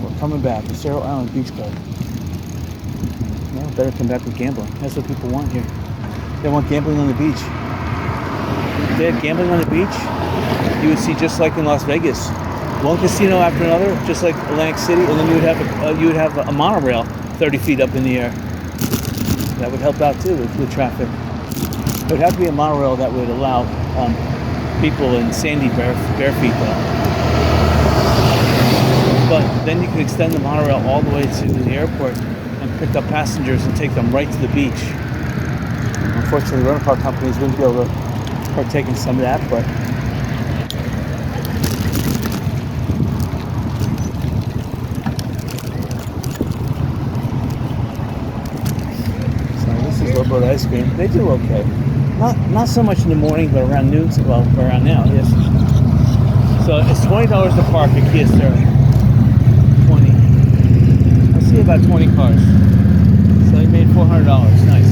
We're coming back to Cerro Island Beach Club. Well, better come back with gambling. That's what people want here. They want gambling on the beach. If they had gambling on the beach, you would see just like in Las Vegas. One casino after another, just like Atlantic City, and then you would have a monorail 30 feet up in the air. That would help out too with traffic. It would have to be a monorail that would allow people in sandy bare feet though. But then you could extend the monorail all the way to the airport and pick up passengers and take them right to the beach. Unfortunately, rental car companies wouldn't be able to partake in some of that, but Boat ice cream. They do okay. Not so much in the morning, but around noon. Well, around now, yes. So it's $20 to park at Kia Sterling. 20. I see about 20 cars. So they made $400. Nice.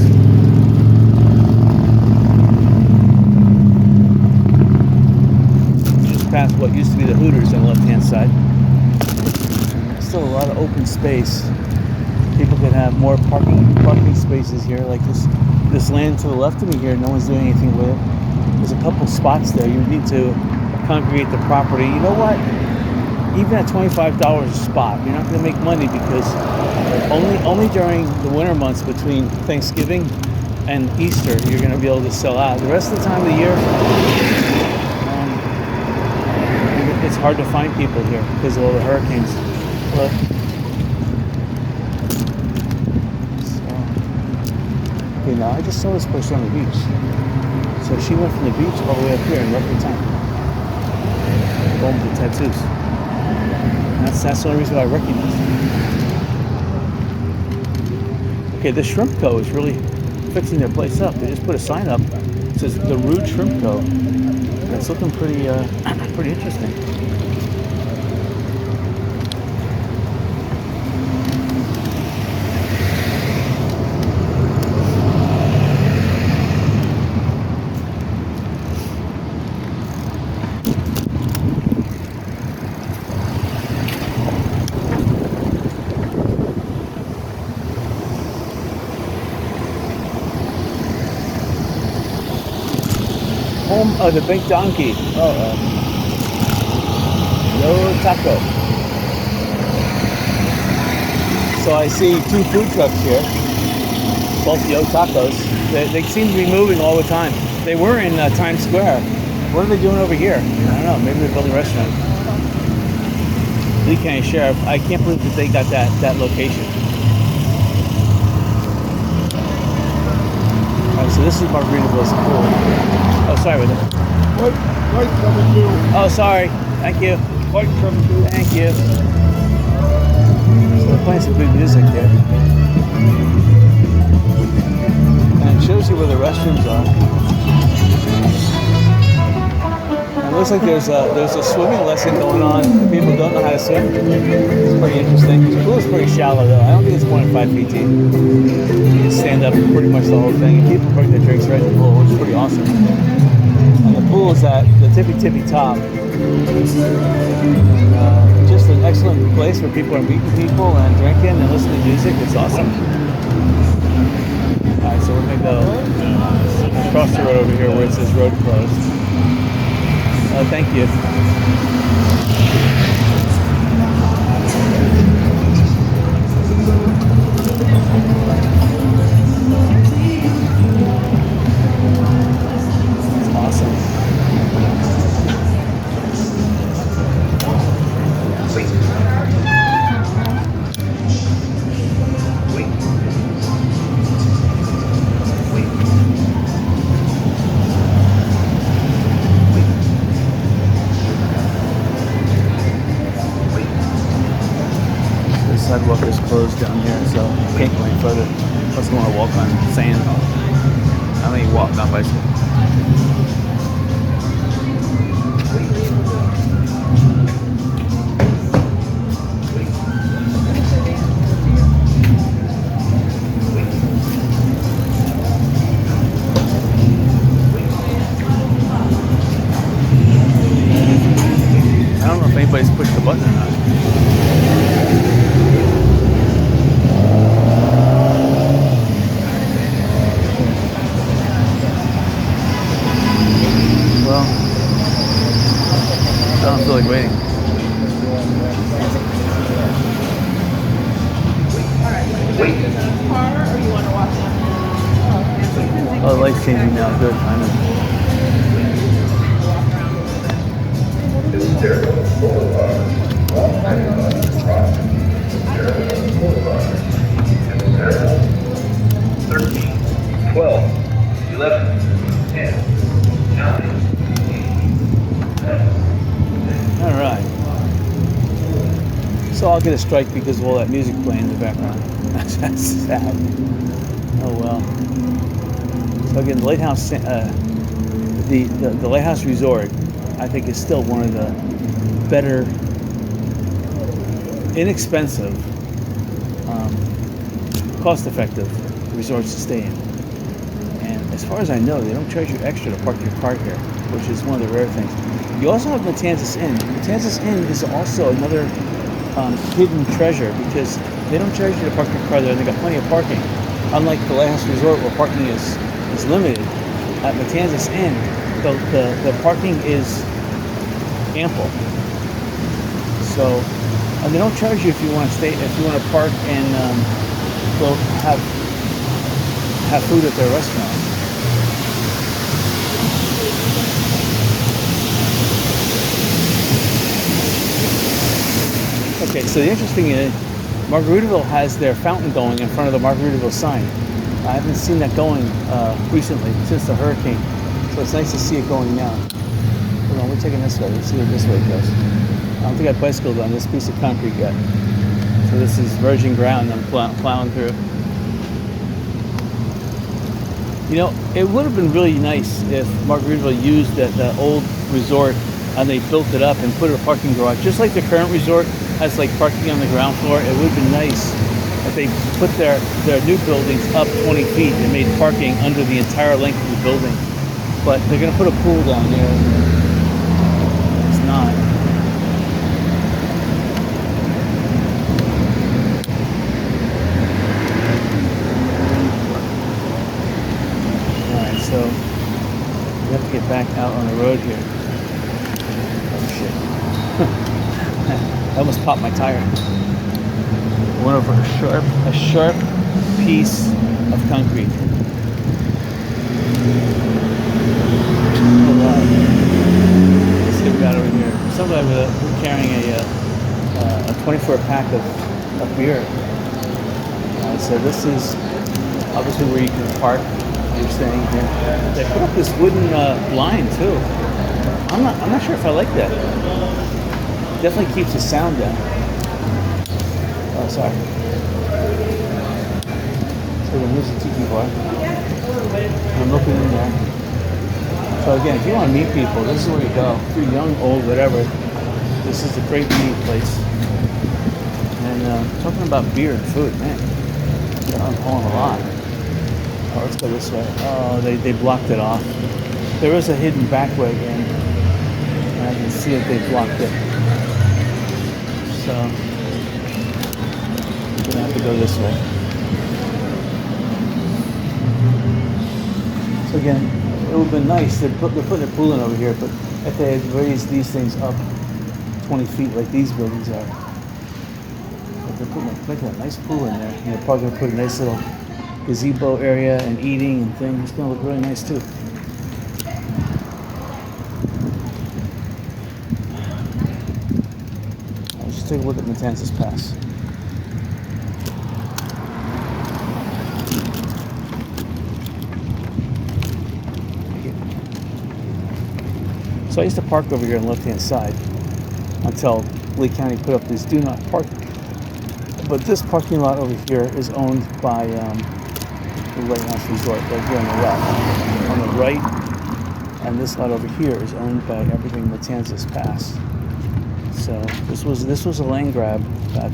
Just past what used to be the Hooters on the left-hand side. Still a lot of open space. People could have more parking spaces here, like this land to the left of me here. No one's doing anything with it. There's a couple spots there. You need to congregate the property. You know what? Even at $25 a spot, you're not going to make money because only during the winter months between Thanksgiving and Easter you're going to be able to sell out. The rest of the time of the year, it's hard to find people here because of all the hurricanes. But now I just saw this person on the beach. So she went from the beach all the way up here in record time. Going with the tattoos. That's the only reason why I recognize it. Okay, the Shrimp Co. is really fixing their place up. They just put a sign up. It says the Rude Shrimp Co. It's looking pretty interesting. Home of the Big Donkey. Yo Taco. So I see 2 food trucks here. Both Yo Tacos. They seem to be moving all the time. They were in Times Square. What are they doing over here? I don't know. Maybe they're building a restaurant. Lee County Sheriff. I can't believe that they got that location. Alright, so this is Margaritaville's pool. Oh, sorry with it. White 72. Oh, sorry. Thank you. White 72. Thank you. So they're playing some good music there. And it shows you where the restrooms are. And it looks like there's a swimming lesson going on for people who don't know how to swim. It's pretty interesting. The pool is pretty shallow though. I don't think it's more than 5 feet deep. You can stand up pretty much the whole thing. And people bring their drinks right in the pool, which is pretty awesome. And the pool is at the tippy top. And just an excellent place where people are meeting people and drinking and listening to music. It's awesome. Alright, so we're going to go across the road over here where it says road closed. Thank you. It's awesome. Sidewalk is closed down here, so can't go any further. Unless you want to walk on sand. I mean, walk on bicycle. I don't know if anybody's pushed the button or not. Well, I don't feel like waiting. Oh, the light's changing now. Good, finally. Boulevard. 13, 12, 11, 10, 9. All right. So I'll get a strike because of all that music playing in the background. That's sad. Oh well. So again, the Lighthouse, the Lighthouse Resort, I think is still one of the better, inexpensive, cost-effective resorts to stay in. And as far as I know, they don't charge you extra to park your car here, which is one of the rare things. You also have Matanzas Inn. Matanzas Inn is also another hidden treasure because they don't charge you to park your car there, and they got plenty of parking. Unlike the Lighthouse Resort, where parking is limited, at Matanzas Inn, the parking is ample. So, and they don't charge you if you want to stay, if you want to park and go have food at their restaurant. Okay, so the interesting is, Margaritaville has their fountain going in front of the Margaritaville sign. I haven't seen that going recently, since the hurricane. So it's nice to see it going now. Hold on, we're taking this way. Let's see what this way goes. I don't think I bicycled on this piece of concrete yet. So this is virgin ground I'm plowing through. You know, it would have been really nice if Margaritaville used that old resort and they built it up and put a parking garage. Just like the current resort has like parking on the ground floor, it would have been nice if they put their new buildings up 20 feet and made parking under the entire length of the building. But they're going to put a pool down there. It's not. Alright, so we have to get back out on the road here. Oh shit. I almost popped my tire. Went over a sharp piece of concrete. Let's see what we got over here. Somebody we're carrying a 24 pack of beer. So this is obviously where you can park you're staying here. They put up this wooden line too. I'm not sure if I like that. Definitely keeps the sound down. Oh, sorry. So then here's the tiki bar. I'm looking in there. So again, if you want to meet people, this is where you go. If you're young, old, whatever, this is a great meeting place. And talking about beer and food, man, I'm pulling a lot. Oh, let's go this way. Oh, they blocked it off. There is a hidden back way in, and I can see that they blocked it. So I'm gonna have to go this way. So again, it would have been nice. They're putting a pool in over here, but if they had raised these things up 20 feet like these buildings are, but they're making a nice pool in there. And they're probably gonna put a nice little gazebo area and eating and things. It's gonna look really nice too. Let's just take a look at Matanzas Pass. So I used to park over here on the left-hand side until Lee County put up this do not park. But this parking lot over here is owned by the Lighthouse Resort, right here on the left. On the right, and this lot over here is owned by everything Matanzas Pass. So this was a land grab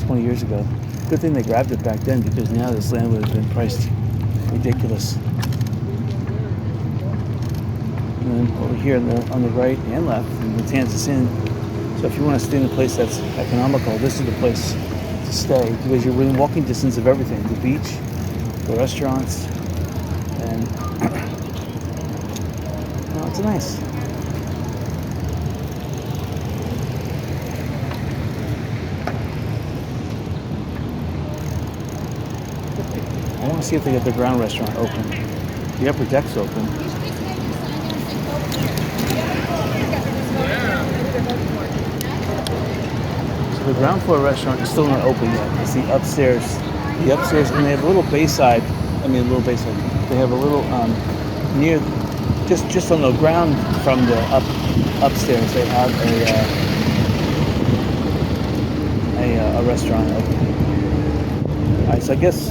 20 years ago. Good thing they grabbed it back then, because now this land would have been priced ridiculous. And then over here on the right and left, and Matanzas Inn. So if you want to stay in a place that's economical, this is the place to stay, because you're within walking distance of everything: the beach, the restaurants, and well, it's nice. I want to see if they get the ground restaurant open. The upper deck's open. So the ground floor restaurant is still not open yet. It's the upstairs. The upstairs, and they have a little bayside. They have a little near, just on the ground from the upstairs. They have a restaurant open. All right, so I guess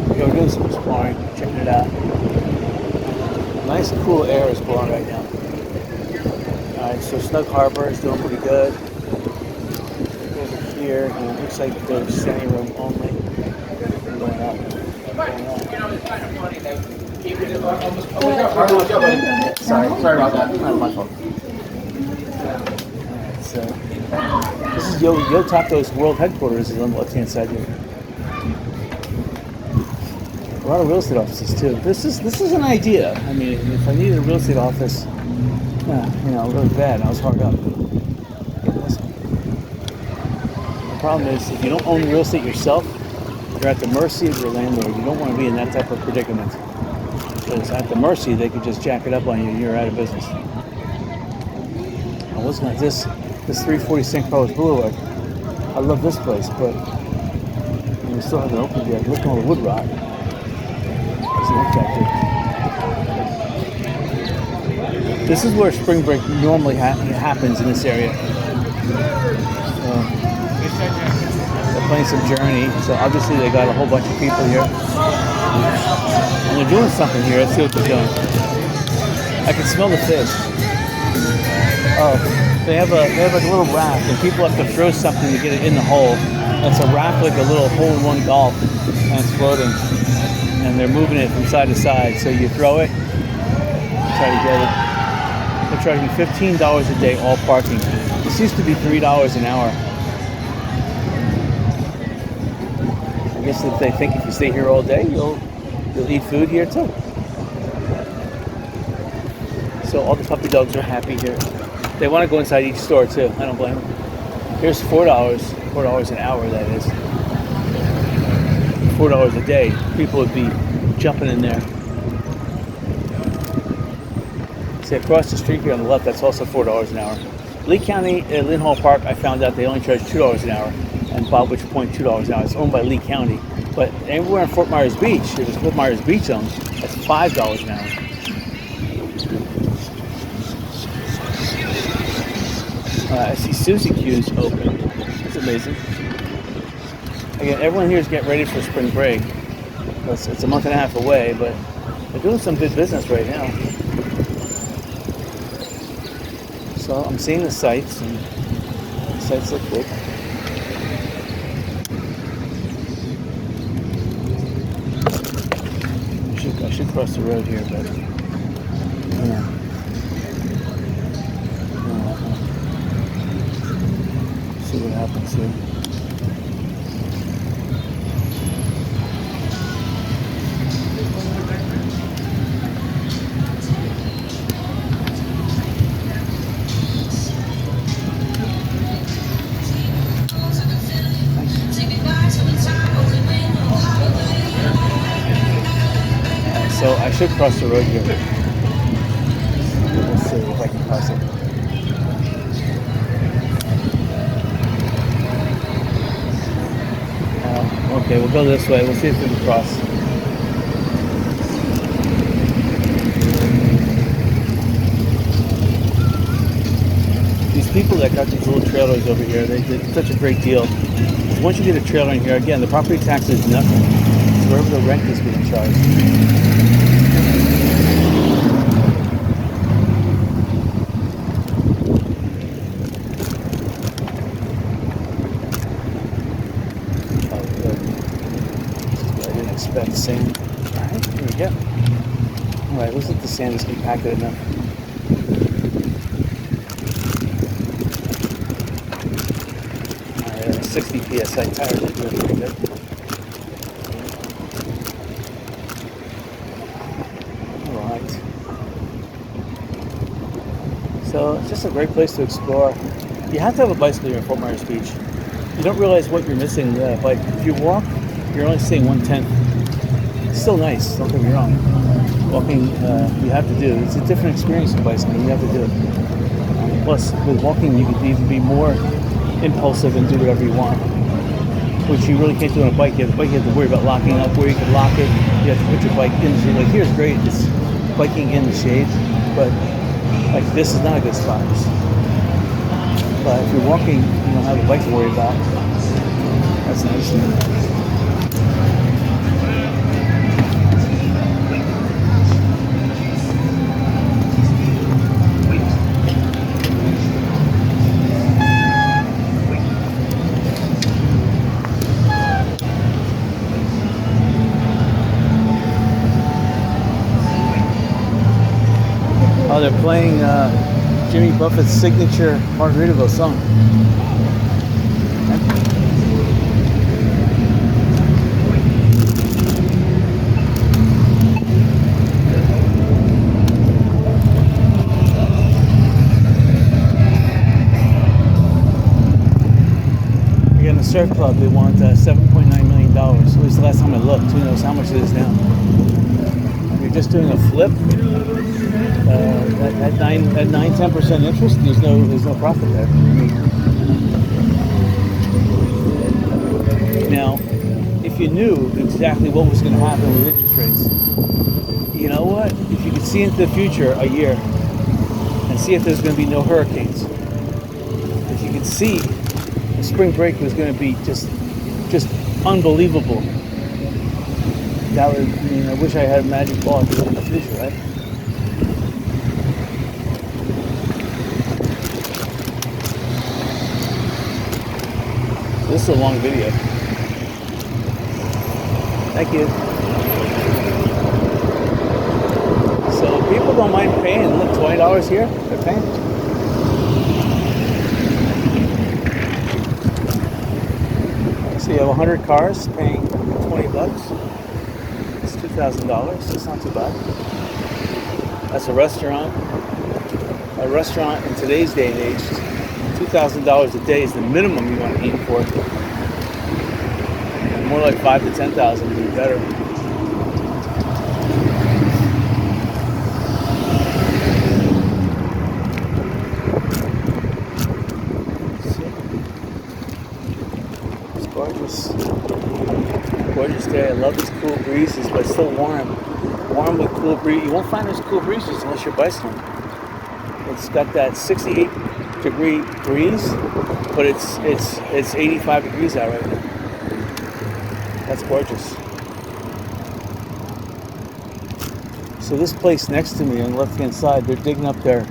we're doing some exploring, checking it out. Nice, cool air is blowing right now. All right, so Snug Harbor is doing pretty good. Over here, and it looks like there's standing room only. Going up. Sorry about that. Not my fault. Alright, so this is Yo Taco's world headquarters is on the left-hand side here. A lot of real estate offices too. This is an idea. I mean, if I needed a real estate office, really bad, and I was hard up. The problem is, if you don't own real estate yourself, you're at the mercy of your landlord. You don't want to be in that type of predicament, because at the mercy, they could just jack it up on you and you're out of business. I was like this 340 St. Carlos Boulevard. I love this place, but we still haven't opened yet. Look at all the wood rot. This is where spring break normally happens in this area. They're playing some Journey, so obviously they got a whole bunch of people here. And they're doing something here. Let's see what they're doing. I can smell the fish. Oh, they have like a little raft, and people have to throw something to get it in the hole. And it's a raft like a little hole-in-one golf, and it's floating. And they're moving it from side to side. So you throw it, try to get it. They're charging $15 a day, all parking. This used to be $3 an hour. I guess if they think if you stay here all day, you'll eat food here too. So all the puppy dogs are happy here. They want to go inside each store too. I don't blame them. Here's $4 an hour, that is. $4 a day. People would be jumping in there. See, across the street here on the left, that's also $4 an hour. Lee County, Lynn Hall Park, I found out they only charge $2 an hour, and Bobwitch Point $2 an hour. It's owned by Lee County, but everywhere in Fort Myers Beach, if it's Fort Myers Beach owned, that's $5 an hour. I see Suzy Q's open. That's amazing. Again, everyone here is getting ready for spring break. It's a month and a half away, but they're doing some good business right now. So I'm seeing the sites, and the sites look good. I should cross the road here, but yeah. See what happens here. So I should cross the road here. Let's see if I can cross it. Okay, we'll go this way. We'll see if we can cross. These people that got these little trailers over here, they did such a great deal. Once you get a trailer in here, again, the property tax is nothing. It's wherever the rent is being charged. Expect sand. Alright, here we go. Alright, looks like the sand is compacted enough. Alright, 60 psi tires are doing pretty good. Alright. So it's just a great place to explore. You have to have a bicycle here in Fort Myers Beach. You don't realize what you're missing, but if you walk, you're only seeing 1/10. It's still nice, don't get me wrong. Walking, you have to do. It's a different experience with bicycling, you have to do it. Plus, with walking, you can even be more impulsive and do whatever you want, which you really can't do on a bike. You have to worry about locking up where you can lock it. You have to put your bike in the shade. Like here's great, it's biking in the shade, but like this is not a good spot. But if you're walking, you don't have a bike to worry about. That's nice. Oh, they're playing Jimmy Buffett's signature Margaritaville song. Again, the surf club, they want $7.9 million. At least the last time I looked. Who knows how much it is now. You're just doing a flip. At 9-10% interest, there's no profit there. Now, if you knew exactly what was going to happen with interest rates, you know what? If you could see into the future a year and see if there's going to be no hurricanes, if you could see the spring break was going to be just unbelievable, that would mean I wish I had a magic ball to look in the future, right? This is a long video. Thank you. So people don't mind paying. Look, $20 here, they're paying. So you have 100 cars paying $20. It's $2,000. That's not too bad. That's a restaurant. A restaurant in today's day and age, $2,000 a day is the minimum you want to aim for. And more like $5,000 to $10,000 would be better. It's gorgeous. Gorgeous day. I love these cool breezes, but it's still warm. warm with cool breeze. You won't find those cool breezes unless you're bicycling. It's got that 68-degree breeze, but it's 85 degrees out right now. That's gorgeous. So this place next to me on the left-hand side, they're digging up their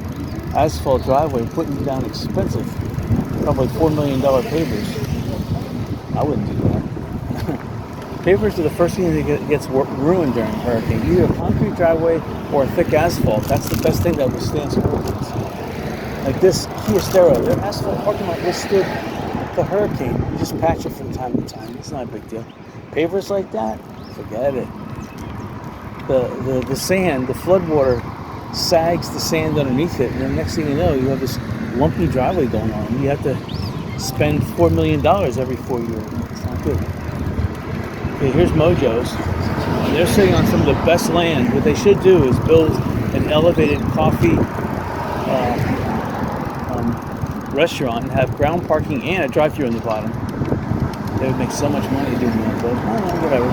asphalt driveway, putting down expensive, probably $4 million pavers. I wouldn't do that. Pavers are the first thing that gets ruined during a hurricane. Either a concrete driveway or a thick asphalt. That's the best thing that withstands hurricanes. Like this Kia Stero, their asphalt parking lot withstood the hurricane. You just patch it from time to time. It's not a big deal. Pavers like that, forget it. The sand, the floodwater sags the sand underneath it, and then next thing you know, you have this lumpy driveway going on. You have to spend $4 million every 4 years. It's not good. Okay, here's Mojo's. And they're sitting on some of the best land. What they should do is build an elevated coffee restaurant and have ground parking and a drive-thru on the bottom. They would make so much money doing that, but whatever.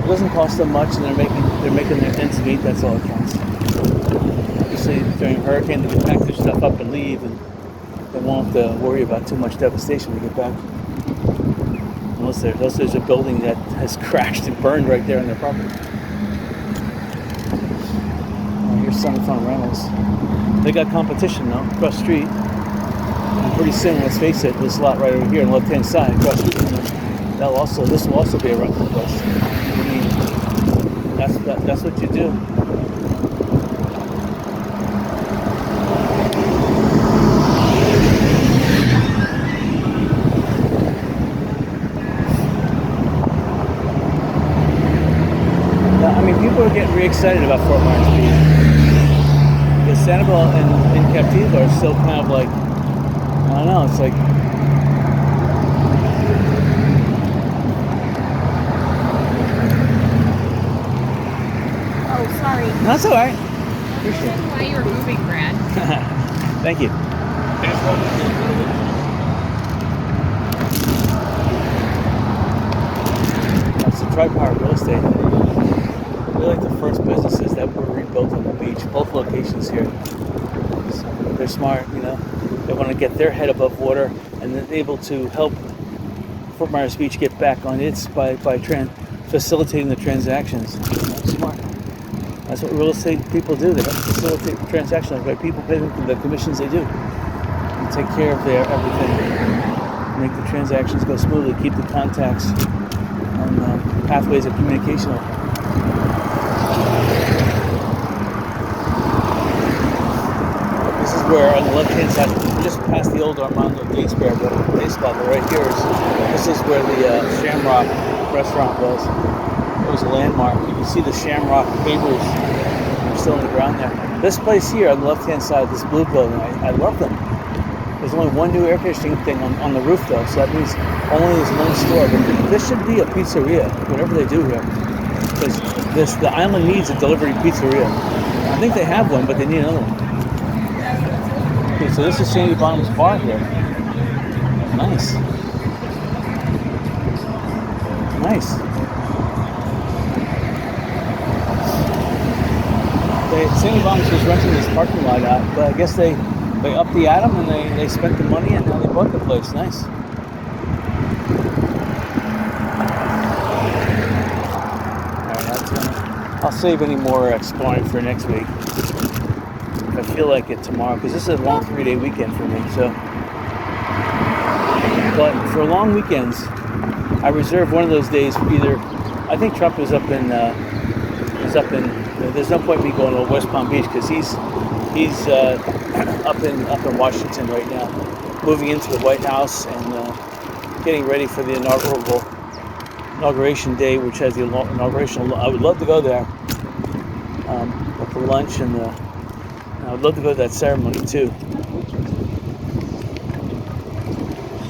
It doesn't cost them much, and they're making their ends meet. That's all that counts. Obviously, during a hurricane, they can pack their stuff up and leave, and they won't have to worry about too much devastation when they get back. Unless there's a building that has crashed and burned right there on their property. Here's Sun Fun Rentals. They got competition now across the street. And pretty soon, let's face it, this lot right over here on the left-hand side, across the street from them, this will also be a rental place. I mean, that's what you do. People are getting really excited about Fort Myers Beach. The Sanibel and Captiva are still kind of like, I don't know, it's like, Oh, sorry. no, that's all right. I don't know why you were moving, Brad. Thank you. That's the Tri-Power Real Estate. They're like the first businesses that were rebuilt on the beach, both locations here. So they're smart, you know. They want to get their head above water and then able to help Fort Myers Beach get back on its by facilitating the transactions. Smart. That's what real estate people do. They help facilitate transactions by people paying the commissions they do. And take care of their everything. Make the transactions go smoothly, keep the contacts on pathways of communication open. This is where on the left-hand side, just past the old Armando Gatesboro baseball, but right here this is where the Shamrock restaurant was. It was a landmark. You can see the Shamrock pavers are still on the ground there. This place here on the left-hand side, this blue building, I love them. There's only one new air conditioning thing on the roof though, so that means only there's one store. But this should be a pizzeria, whatever they do here. Because the island needs a delivery pizzeria. I think they have one, but they need another one. Okay, so this is Sandy Bottom's bar here. Nice. Nice. Sandy Bottom's was renting this parking lot out, but I guess they upped the atom and they spent the money and now they bought the place. Nice. I'll save any more exploring for next week. If I feel like it tomorrow, because this is a long 3-day weekend for me. So, but for long weekends, I reserve one of those days for either. I think Trump is up in. There's no point in me going to West Palm Beach because he's up in Washington right now, moving into the White House and getting ready for the inauguration day, which has the inauguration. I would love to go there for lunch, and I would love to go to that ceremony too.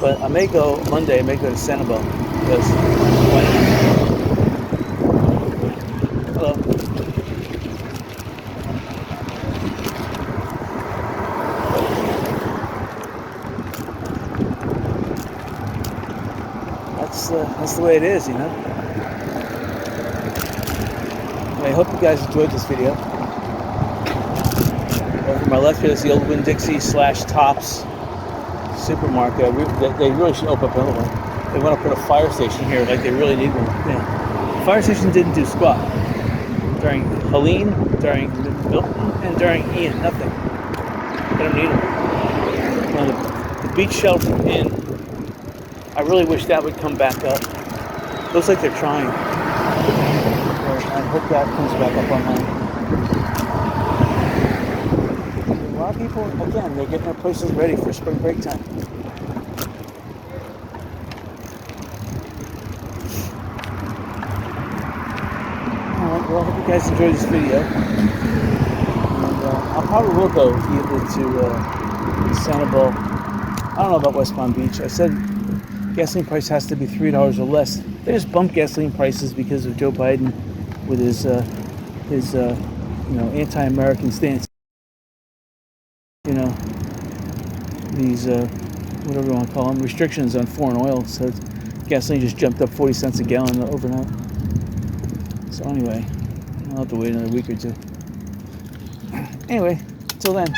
But I may go Monday. I may go to Sanibel because hello. That's the way it is, you know. I hope you guys enjoyed this video. Over my left here is the old Winn-Dixie / Tops supermarket. They really should open up another one. They want to put a fire station here, like they really need one. Yeah. The fire station didn't do squat during Helene, during Milton, and during Ian. Nothing. They don't need them. Well, the beach shelter inn, I really wish that would come back up. Looks like they're trying. I hope that comes back up online. A lot of people, again, they're getting their places ready for spring break time. Alright, well, I hope you guys enjoyed this video. And I probably will go either to Sanibel. I don't know about West Palm Beach. I said gasoline price has to be $3 or less. They just bumped gasoline prices because of Joe Biden with his anti-American stance. These whatever you want to call them, restrictions on foreign oil. So gasoline just jumped up 40 cents a gallon overnight. So anyway, I'll have to wait another week or two. Anyway, until then.